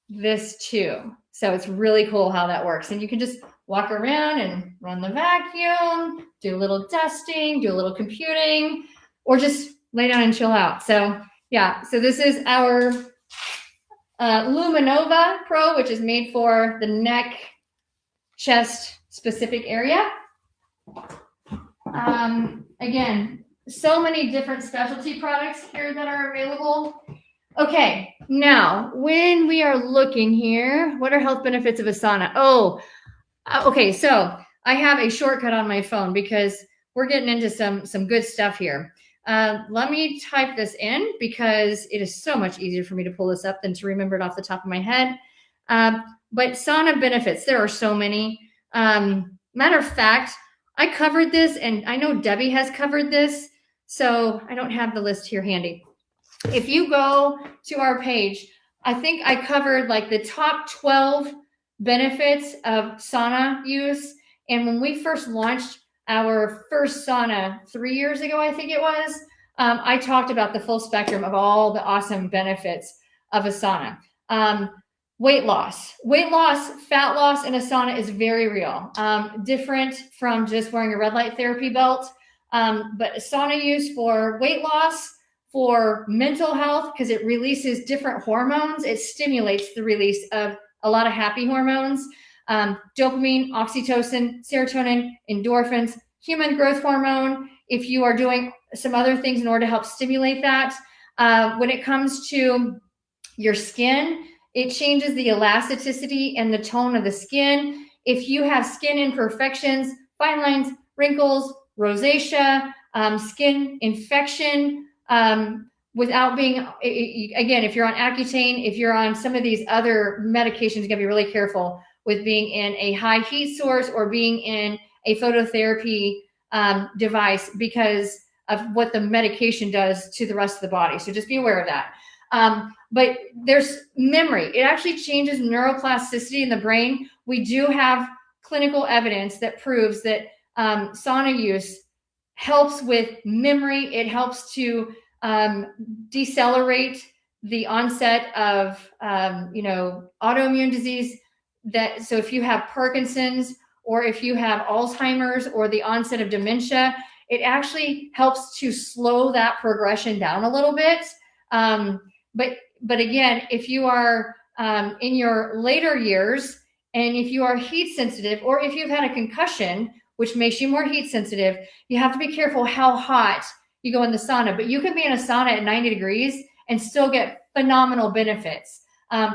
this too. So it's really cool how that works. And you can just walk around and run the vacuum, do a little dusting, do a little computing, or just lay down and chill out. So yeah, so this is our Luminova Pro, which is made for the neck, chest specific area. Again, so many different specialty products here that are available. Okay, now when we are looking here, what are health benefits of a sauna? Oh, okay, so I have a shortcut on my phone because we're getting into some good stuff here. Let me type this in because it is so much easier for me to pull this up than to remember it off the top of my head. But sauna benefits, there are so many. Matter of fact, I covered this and I know Debbie has covered this, so I don't have the list here handy. If you go to our page, I think I covered like the top 12 benefits of sauna use. And when we first launched our first sauna 3 years ago, I think it was, I talked about the full spectrum of all the awesome benefits of a sauna. Weight loss, fat loss in a sauna is very real. Different from just wearing a red light therapy belt. But sauna use for weight loss, for mental health, because it releases different hormones. It stimulates the release of a lot of happy hormones, dopamine, oxytocin, serotonin, endorphins, human growth hormone. If you are doing some other things in order to help stimulate that, when it comes to your skin, it changes the elasticity and the tone of the skin. If you have skin imperfections, fine lines, wrinkles, rosacea, skin infection, without being, again, if you're on Accutane, if you're on some of these other medications, you gotta be really careful with being in a high heat source or being in a phototherapy device because of what the medication does to the rest of the body. So just be aware of that. But there's memory. It actually changes neuroplasticity in the brain. We do have clinical evidence that proves that sauna use helps with memory. It helps to decelerate the onset of autoimmune disease. So if you have Parkinson's or if you have Alzheimer's or the onset of dementia, it actually helps to slow that progression down a little bit. But again, if you are in your later years and if you are heat sensitive or if you've had a concussion, which makes you more heat sensitive, you have to be careful how hot you go in the sauna. But you can be in a sauna at 90 degrees and still get phenomenal benefits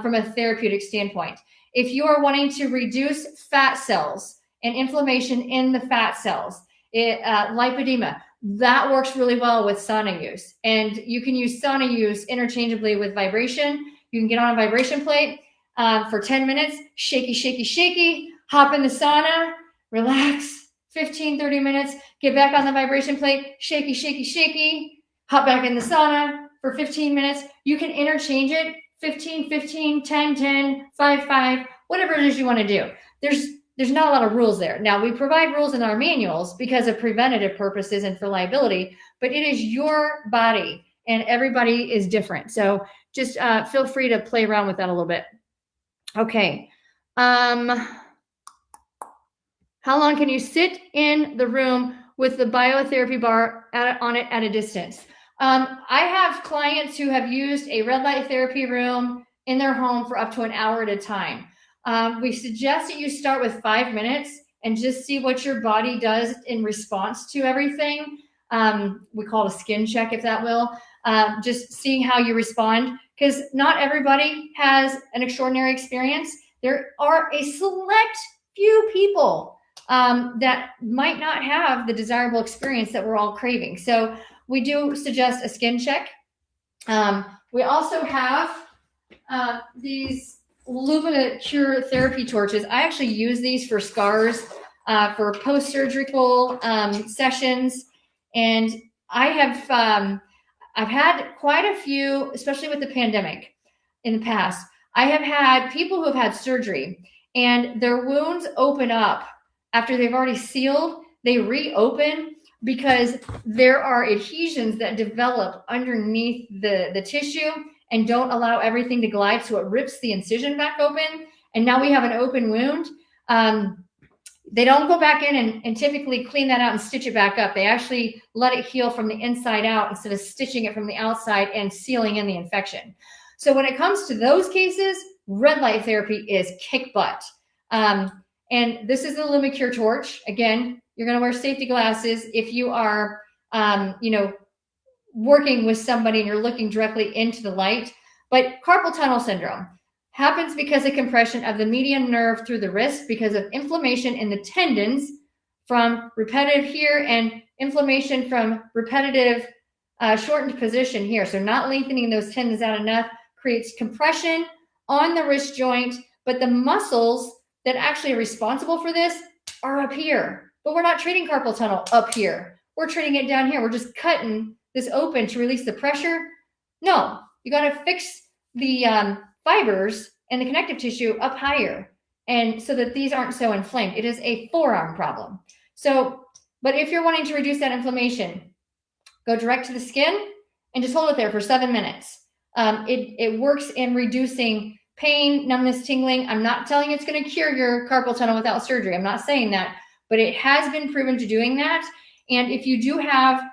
from a therapeutic standpoint. If you are wanting to reduce fat cells and inflammation in the fat cells, lipedema, that works really well with sauna use. And you can use sauna use interchangeably with vibration. You can get on a vibration plate for 10 minutes, shaky, shaky, shaky, hop in the sauna, relax, 15, 30 minutes, get back on the vibration plate, shaky, shaky, shaky, hop back in the sauna for 15 minutes. You can interchange it, 15, 15, 10, 10, 5, 5, whatever it is you want to do. There's not a lot of rules there. Now, we provide rules in our manuals because of preventative purposes and for liability, but it is your body and everybody is different. So just feel free to play around with that a little bit. Okay. How long can you sit in the room with the biotherapy bar on it at a distance? I have clients who have used a red light therapy room in their home for up to an hour at a time. We suggest that you start with 5 minutes and just see what your body does in response to everything. We call it a skin check, if that will. Just seeing how you respond, because not everybody has an extraordinary experience. There are a select few people that might not have the desirable experience that we're all craving. So we do suggest a skin check. We also have these Luminicure therapy torches. I actually use these for scars, for post-surgical sessions. And I have, I've had quite a few, especially with the pandemic in the past. I have had people who have had surgery and their wounds open up after they've already sealed. They reopen because there are adhesions that develop underneath the tissue and don't allow everything to glide, so it rips the incision back open, and now we have an open wound. They don't go back in and typically clean that out and stitch it back up. They actually let it heal from the inside out instead of stitching it from the outside and sealing in the infection. So when it comes to those cases, red light therapy is kick butt. And this is the Luminicure torch. Again, you're going to wear safety glasses if you are, working with somebody and you're looking directly into the light. But carpal tunnel syndrome happens because of compression of the median nerve through the wrist because of inflammation in the tendons from repetitive here and inflammation from repetitive shortened position here. So not lengthening those tendons out enough creates compression on the wrist joint, but the muscles that actually are responsible for this are up here. But we're not treating carpal tunnel up here. We're treating it down here. We're just cutting this open to release the pressure. No, you got to fix the fibers and the connective tissue up higher, and so that these aren't so inflamed. It is a forearm problem. So, but if you're wanting to reduce that inflammation, go direct to the skin and just hold it there for 7 minutes. It works in reducing pain, numbness, tingling. I'm not telling you it's going to cure your carpal tunnel without surgery. I'm not saying that, but it has been proven to doing that. And if you do have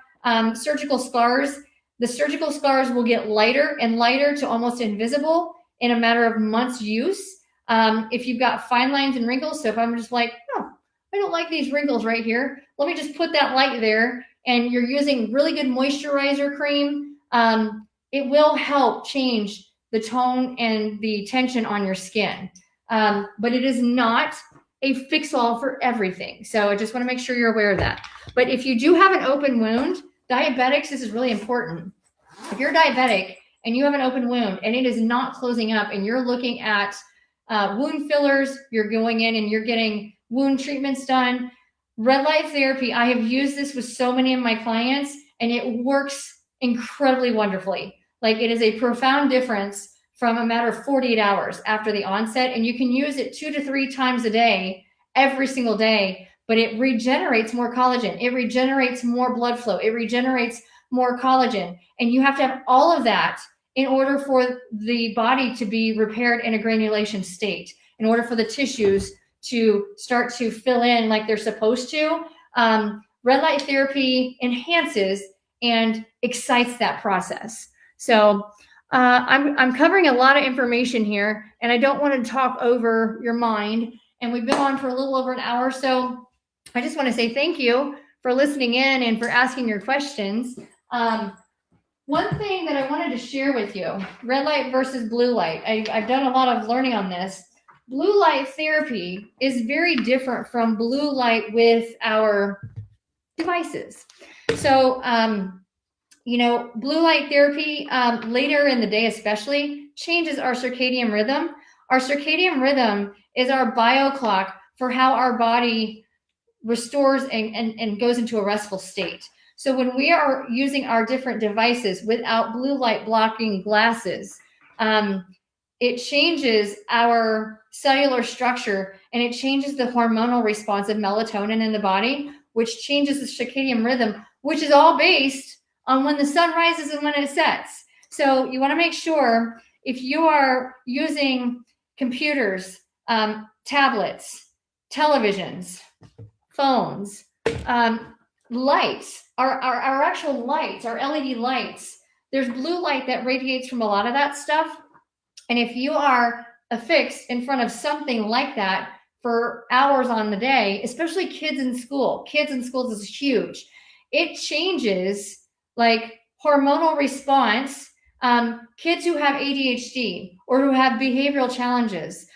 surgical scars, the surgical scars will get lighter and lighter to almost invisible in a matter of months use. If you've got fine lines and wrinkles, so if I'm just like, oh, I don't like these wrinkles right here, let me just put that light there, and you're using really good moisturizer cream, it will help change the tone and the tension on your skin. But it is not a fix-all for everything. So I just want to make sure you're aware of that. But if you do have an open wound, diabetics, this is really important. If you're diabetic and you have an open wound and it is not closing up and you're looking at wound fillers, you're going in and you're getting wound treatments done, red light therapy, I have used this with so many of my clients and it works incredibly wonderfully. Like, it is a profound difference from a matter of 48 hours after the onset, and you can use it 2 to 3 times a day, every single day, but it regenerates more collagen. It regenerates more blood flow. It regenerates more collagen. And you have to have all of that in order for the body to be repaired in a granulation state, in order for the tissues to start to fill in like they're supposed to. Red light therapy enhances and excites that process. So I'm covering a lot of information here, and I don't want to talk over your mind. And we've been on for a little over an hour, so I just want to say thank you for listening in and for asking your questions. One thing that I wanted to share with you, red light versus blue light. I've done a lot of learning on this. Blue light therapy is very different from blue light with our devices. So, blue light therapy later in the day especially changes our circadian rhythm. Our circadian rhythm is our bio clock for how our body restores and goes into a restful state. So when we are using our different devices without blue light blocking glasses, it changes our cellular structure and it changes the hormonal response of melatonin in the body, which changes the circadian rhythm, which is all based on when the sun rises and when it sets. So you want to make sure, if you are using computers, tablets, televisions, phones, lights, our actual lights, our LED lights. There's blue light that radiates from a lot of that stuff. And if you are affixed in front of something like that for hours on the day, especially kids in schools is huge. It changes like hormonal response. Kids who have ADHD or who have behavioral challenges,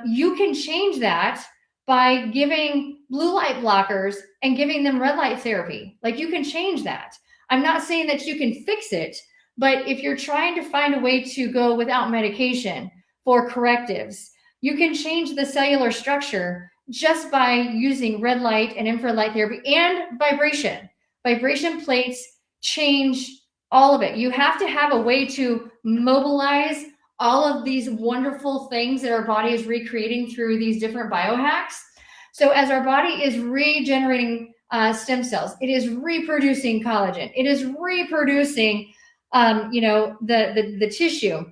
you can change that by giving blue light blockers and giving them red light therapy. Like, you can change that. I'm not saying that you can fix it, but if you're trying to find a way to go without medication for correctives, you can change the cellular structure just by using red light and infrared light therapy and vibration. Vibration plates change all of it. You have to have a way to mobilize all of these wonderful things that our body is recreating through these different biohacks. So as our body is regenerating stem cells, it is reproducing collagen, it is reproducing the tissue.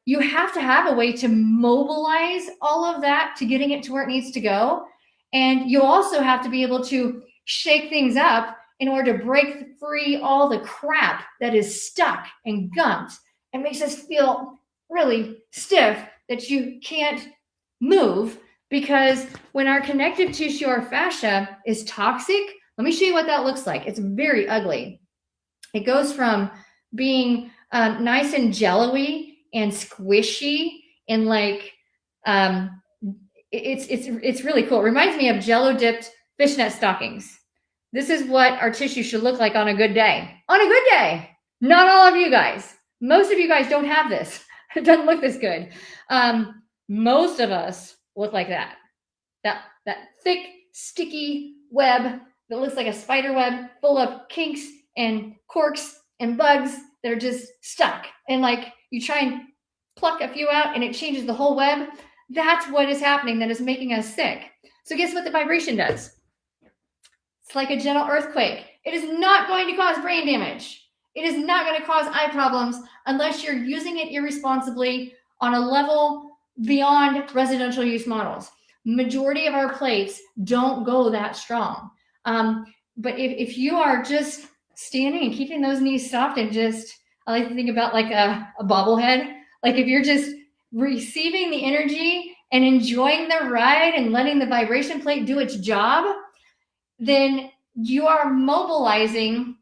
You have to have a way to mobilize all of that to getting it to where it needs to go. And you also have to be able to shake things up in order to break free all the crap that is stuck and gunked and makes us feel really stiff that you can't move. Because when our connective tissue, our fascia, is toxic, let me show you what that looks like. It's very ugly. It goes from being nice and jello-y and squishy and like it's really cool. It reminds me of Jello dipped fishnet stockings. This is what our tissue should look like on a good day. On a good day. Not all of you guys. Most of you guys don't have this. It doesn't look this good. Most of us look like that. That thick, sticky web that looks like a spider web full of kinks and corks and bugs that are just stuck. And like, you try and pluck a few out and it changes the whole web. That's what is happening that is making us sick. So guess what the vibration does? It's like a gentle earthquake. It is not going to cause brain damage. It is not going to cause eye problems unless you're using it irresponsibly on a level beyond residential use models. Majority of our plates don't go that strong. But if you are just standing and keeping those knees soft and just, I like to think about like a bobblehead. Like, if you're just receiving the energy and enjoying the ride and letting the vibration plate do its job, then you are mobilizing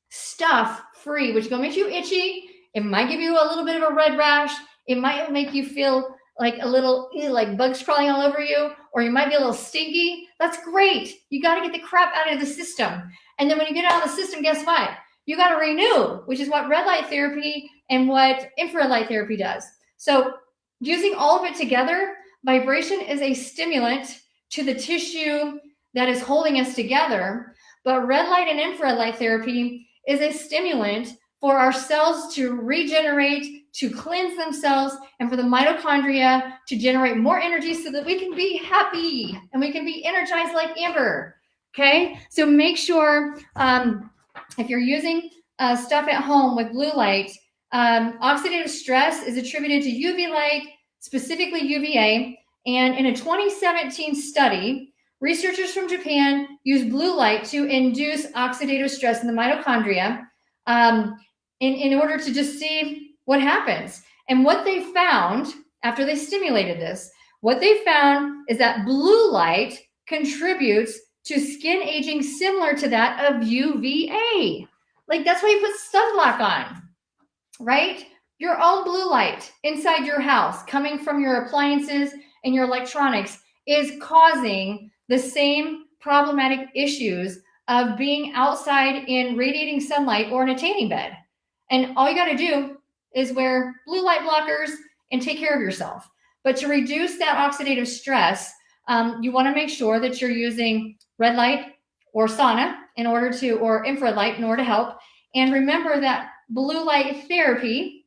stuff free, which is going to make you itchy. It might give you a little bit of a red rash. It might make you feel like a little, like bugs crawling all over you, or you might be a little stinky. That's great. You got to get the crap out of the system. And then when you get out of the system, guess what? You got to renew, which is what red light therapy and what infrared light therapy does. So using all of it together, vibration is a stimulant to the tissue that is holding us together, but red light and infrared light therapy is a stimulant for our cells to regenerate, to cleanse themselves, and for the mitochondria to generate more energy so that we can be happy and we can be energized like Amber. Okay, so make sure if you're using stuff at home with blue light, oxidative stress is attributed to UV light, specifically UVA. And in a 2017 study, researchers from Japan used blue light to induce oxidative stress in the mitochondria in order to just see what happens. And what they found after they stimulated this, what they found is that blue light contributes to skin aging similar to that of UVA. Like, that's why you put sunblock on, right? Your own blue light inside your house coming from your appliances and your electronics is causing the same problematic issues of being outside in radiating sunlight or in a tanning bed. And all you got to do is wear blue light blockers and take care of yourself. But to reduce that oxidative stress, you want to make sure that you're using red light or sauna in order to, or infrared light in order to help. And remember that blue light therapy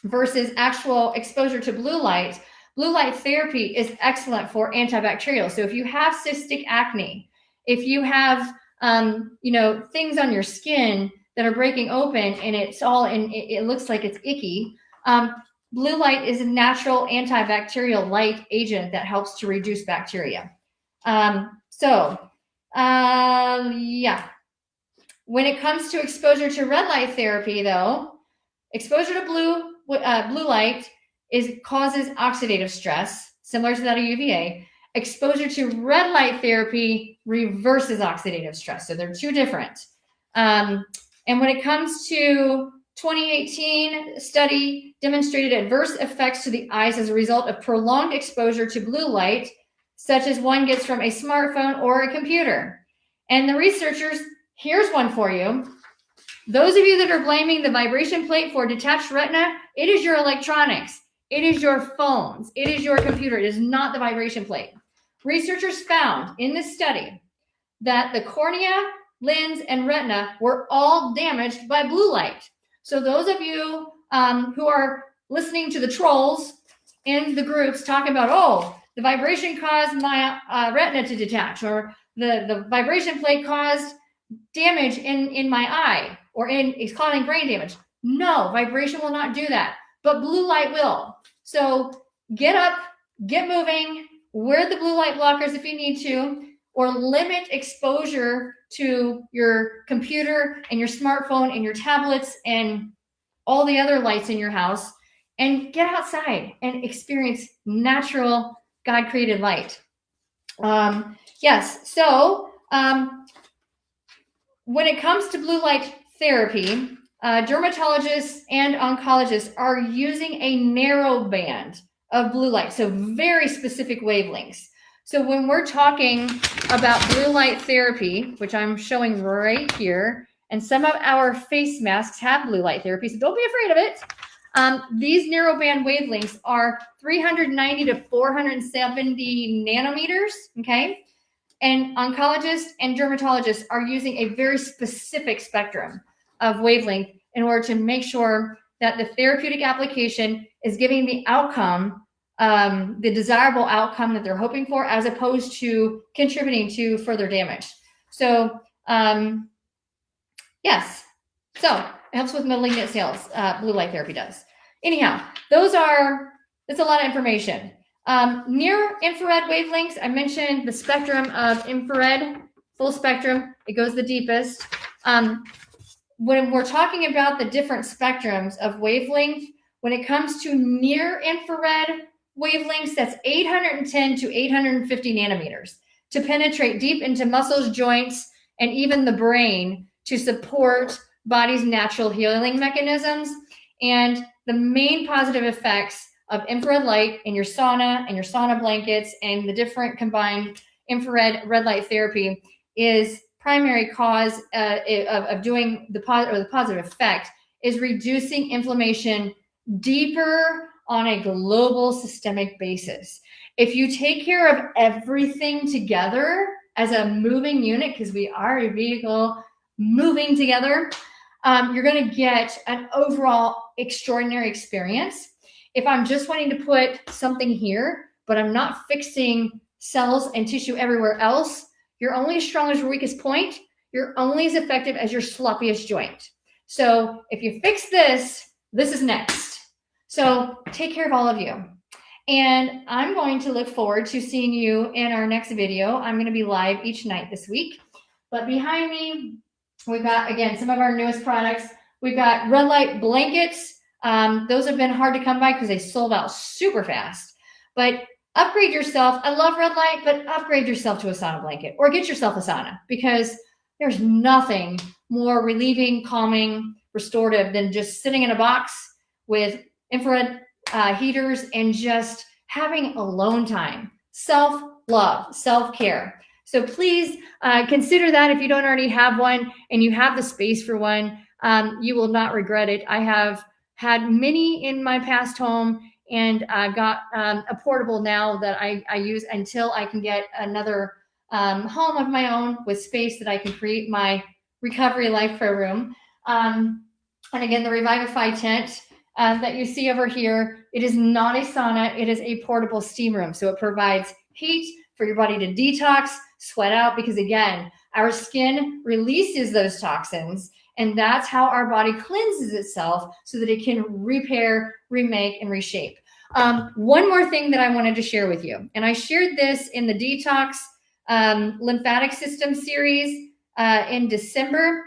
versus actual exposure to blue light therapy is excellent for antibacterial. So if you have cystic acne, if you have, things on your skin that are breaking open and it's all in, it looks like it's icky, blue light is a natural antibacterial light agent that helps to reduce bacteria. So, yeah. When it comes to exposure to red light therapy, though, exposure to blue light causes oxidative stress, similar to that of UVA. Exposure to red light therapy reverses oxidative stress. So they're two different. And when it comes to 2018 study demonstrated adverse effects to the eyes as a result of prolonged exposure to blue light, such as one gets from a smartphone or a computer. And the researchers, here's one for you. Those of you that are blaming the vibration plate for detached retina, it is your electronics. It is your phones. It is your computer. It is not the vibration plate. Researchers found in this study that the cornea, lens, and retina were all damaged by blue light. So those of you who are listening to the trolls in the groups talking about, oh, the vibration caused my retina to detach, or the vibration plate caused damage in my eye, or it's causing brain damage. No, vibration will not do that, but blue light will. So get up, get moving, wear the blue light blockers if you need to, or limit exposure to your computer and your smartphone and your tablets and all the other lights in your house, and get outside and experience natural God-created light. Yes, so when it comes to blue light therapy, dermatologists and oncologists are using a narrow band of blue light, so very specific wavelengths. So when we're talking about blue light therapy, which I'm showing right here, and some of our face masks have blue light therapy, so don't be afraid of it. These narrow band wavelengths are 390 to 470 nanometers, okay? And oncologists and dermatologists are using a very specific spectrum of wavelength in order to make sure that the therapeutic application is giving the outcome, the desirable outcome that they're hoping for, as opposed to contributing to further damage. So, yes, so it helps with malignant cells, blue light therapy does. Anyhow, that's a lot of information. Near infrared wavelengths, I mentioned the spectrum of infrared, full spectrum, it goes the deepest. When we're talking about the different spectrums of wavelength, when it comes to near infrared wavelengths, that's 810 to 850 nanometers to penetrate deep into muscles, joints, and even the brain to support body's natural healing mechanisms. And the main positive effects of infrared light in your sauna and your sauna blankets and the different combined infrared red light therapy is primary cause of doing the positive effect is reducing inflammation deeper on a global systemic basis. If you take care of everything together as a moving unit, because we are a vehicle moving together, you're going to get an overall extraordinary experience. If I'm just wanting to put something here, but I'm not fixing cells and tissue everywhere else, you're only as strong as your weakest point. You're only as effective as your sloppiest joint. So if you fix this, this is next. So take care of all of you. And I'm going to look forward to seeing you in our next video. I'm going to be live each night this week. But behind me, we've got, again, some of our newest products. We've got red light blankets. Those have been hard to come by because they sold out super fast. But upgrade yourself. I love red light, but upgrade yourself to a sauna blanket or get yourself a sauna, because there's nothing more relieving, calming, restorative than just sitting in a box with infrared heaters and just having alone time, self-love, self-care. So please consider that if you don't already have one and you have the space for one. You will not regret it. I have had many in my past home, and I've got a portable now that I use until I can get another home of my own with space that I can create my recovery Lifepro room. And again, the Revivify tent that you see over here, it is not a sauna. It is a portable steam room. So it provides heat for your body to detox, sweat out, because again, our skin releases those toxins, and that's how our body cleanses itself so that it can repair, remake, and reshape. One more thing that I wanted to share with you, and I shared this in the detox lymphatic system series in December.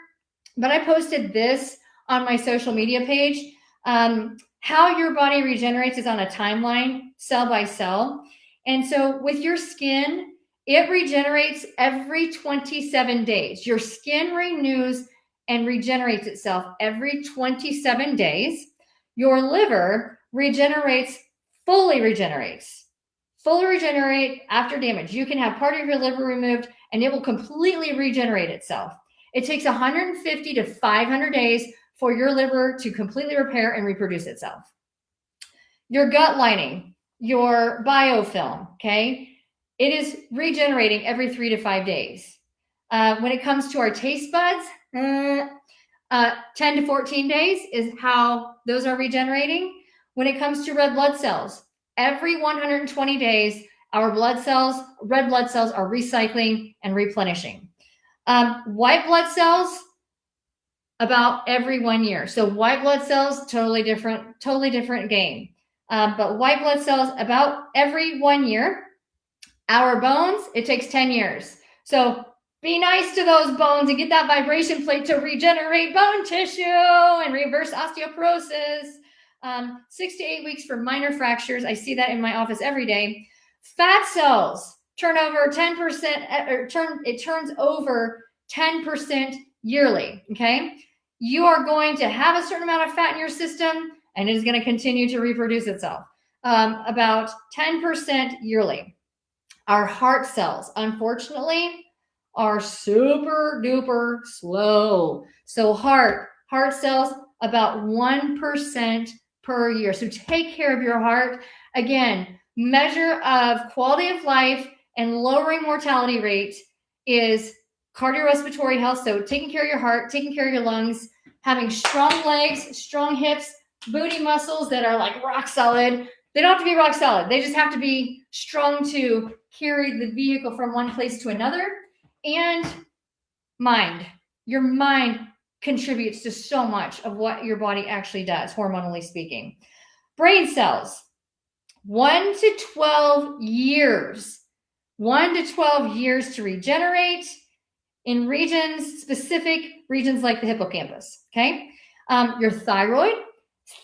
But I posted this on my social media page. How your body regenerates is on a timeline, cell by cell. And so with your skin, it regenerates every 27 days. Your skin renews and regenerates itself every 27 days. Your liver fully regenerate after damage. You can have part of your liver removed and it will completely regenerate itself. It takes 150 to 500 days for your liver to completely repair and reproduce itself. Your gut lining, your biofilm, okay? It is regenerating every 3 to 5 days. When it comes to our taste buds, 10 to 14 days is how those are regenerating. When it comes to red blood cells, every 120 days, our red blood cells are recycling and replenishing. White blood cells, about every 1 year. So white blood cells, totally different game. But white blood cells, about every 1 year. Our bones, it takes 10 years. So be nice to those bones and get that vibration plate to regenerate bone tissue and reverse osteoporosis. 6 to 8 weeks for minor fractures. I see that in my office every day. Fat cells turn over 10%, it turns over 10% yearly, okay? You are going to have a certain amount of fat in your system and it is going to continue to reproduce itself. About 10% yearly. Our heart cells, unfortunately, are super duper slow. So heart cells, about 1% per year. So take care of your heart. Again, measure of quality of life and lowering mortality rate is cardiorespiratory health. So taking care of your heart, taking care of your lungs, having strong legs, strong hips, booty muscles that are like rock solid. They don't have to be rock solid. They just have to be strong to carry the vehicle from one place to another. And mind. Your mind contributes to so much of what your body actually does, hormonally speaking. Brain cells, 1 to 12 years. 1 to 12 years to regenerate in specific regions like the hippocampus, okay? Your thyroid,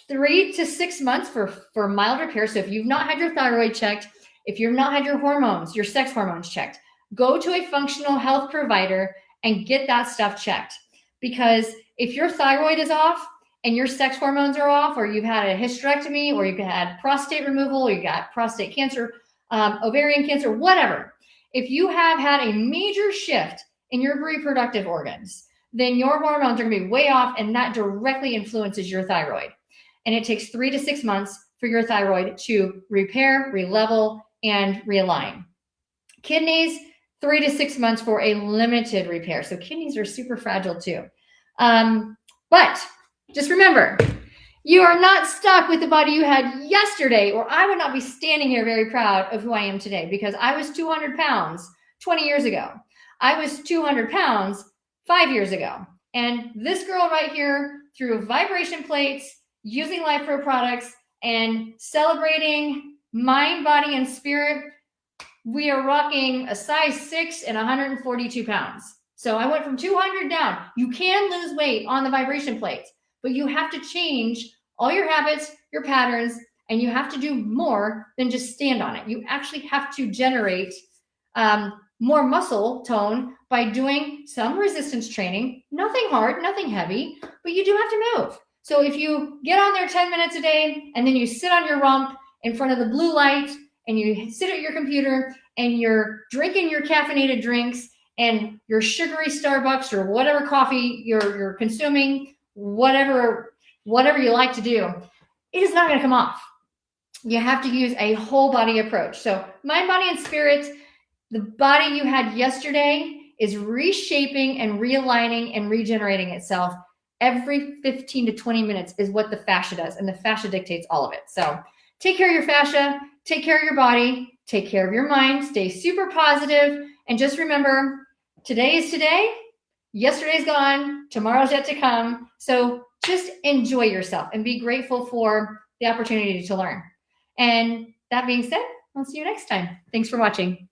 3 to 6 months for mild repair. So if you've not had your thyroid checked, if you've not had your hormones, your sex hormones checked, go to a functional health provider and get that stuff checked. Because if your thyroid is off and your sex hormones are off, or you've had a hysterectomy, or you've had prostate removal, or you got prostate cancer, ovarian cancer, whatever, if you have had a major shift in your reproductive organs, then your hormones are going to be way off, and that directly influences your thyroid. And it takes 3 to 6 months for your thyroid to repair, re-level, and realign. Kidneys, 3 to 6 months for a limited repair. So kidneys are super fragile too. But just remember, you are not stuck with the body you had yesterday, or I would not be standing here very proud of who I am today, because I was 200 pounds 20 years ago. I was 200 pounds 5 years ago. And this girl right here, through vibration plates, using Lifepro products, and celebrating mind, body, and spirit, we are rocking a size 6 and 142 pounds. So I went from 200 down. You can lose weight on the vibration plates, but you have to change all your habits, your patterns, and you have to do more than just stand on it. You actually have to generate more muscle tone by doing some resistance training. Nothing hard, nothing heavy, but you do have to move. So if you get on there 10 minutes a day and then you sit on your rump in front of the blue light and you sit at your computer and you're drinking your caffeinated drinks and your sugary Starbucks or whatever coffee you're consuming, whatever you like to do, it is not going to come off. You have to use a whole body approach. So mind, body, and spirit, the body you had yesterday is reshaping and realigning and regenerating itself every 15 to 20 minutes is what the fascia does. And the fascia dictates all of it. So take care of your fascia, take care of your body, take care of your mind, stay super positive. And just remember, today is today, yesterday's gone, tomorrow's yet to come. So just enjoy yourself and be grateful for the opportunity to learn. And that being said, I'll see you next time. Thanks for watching.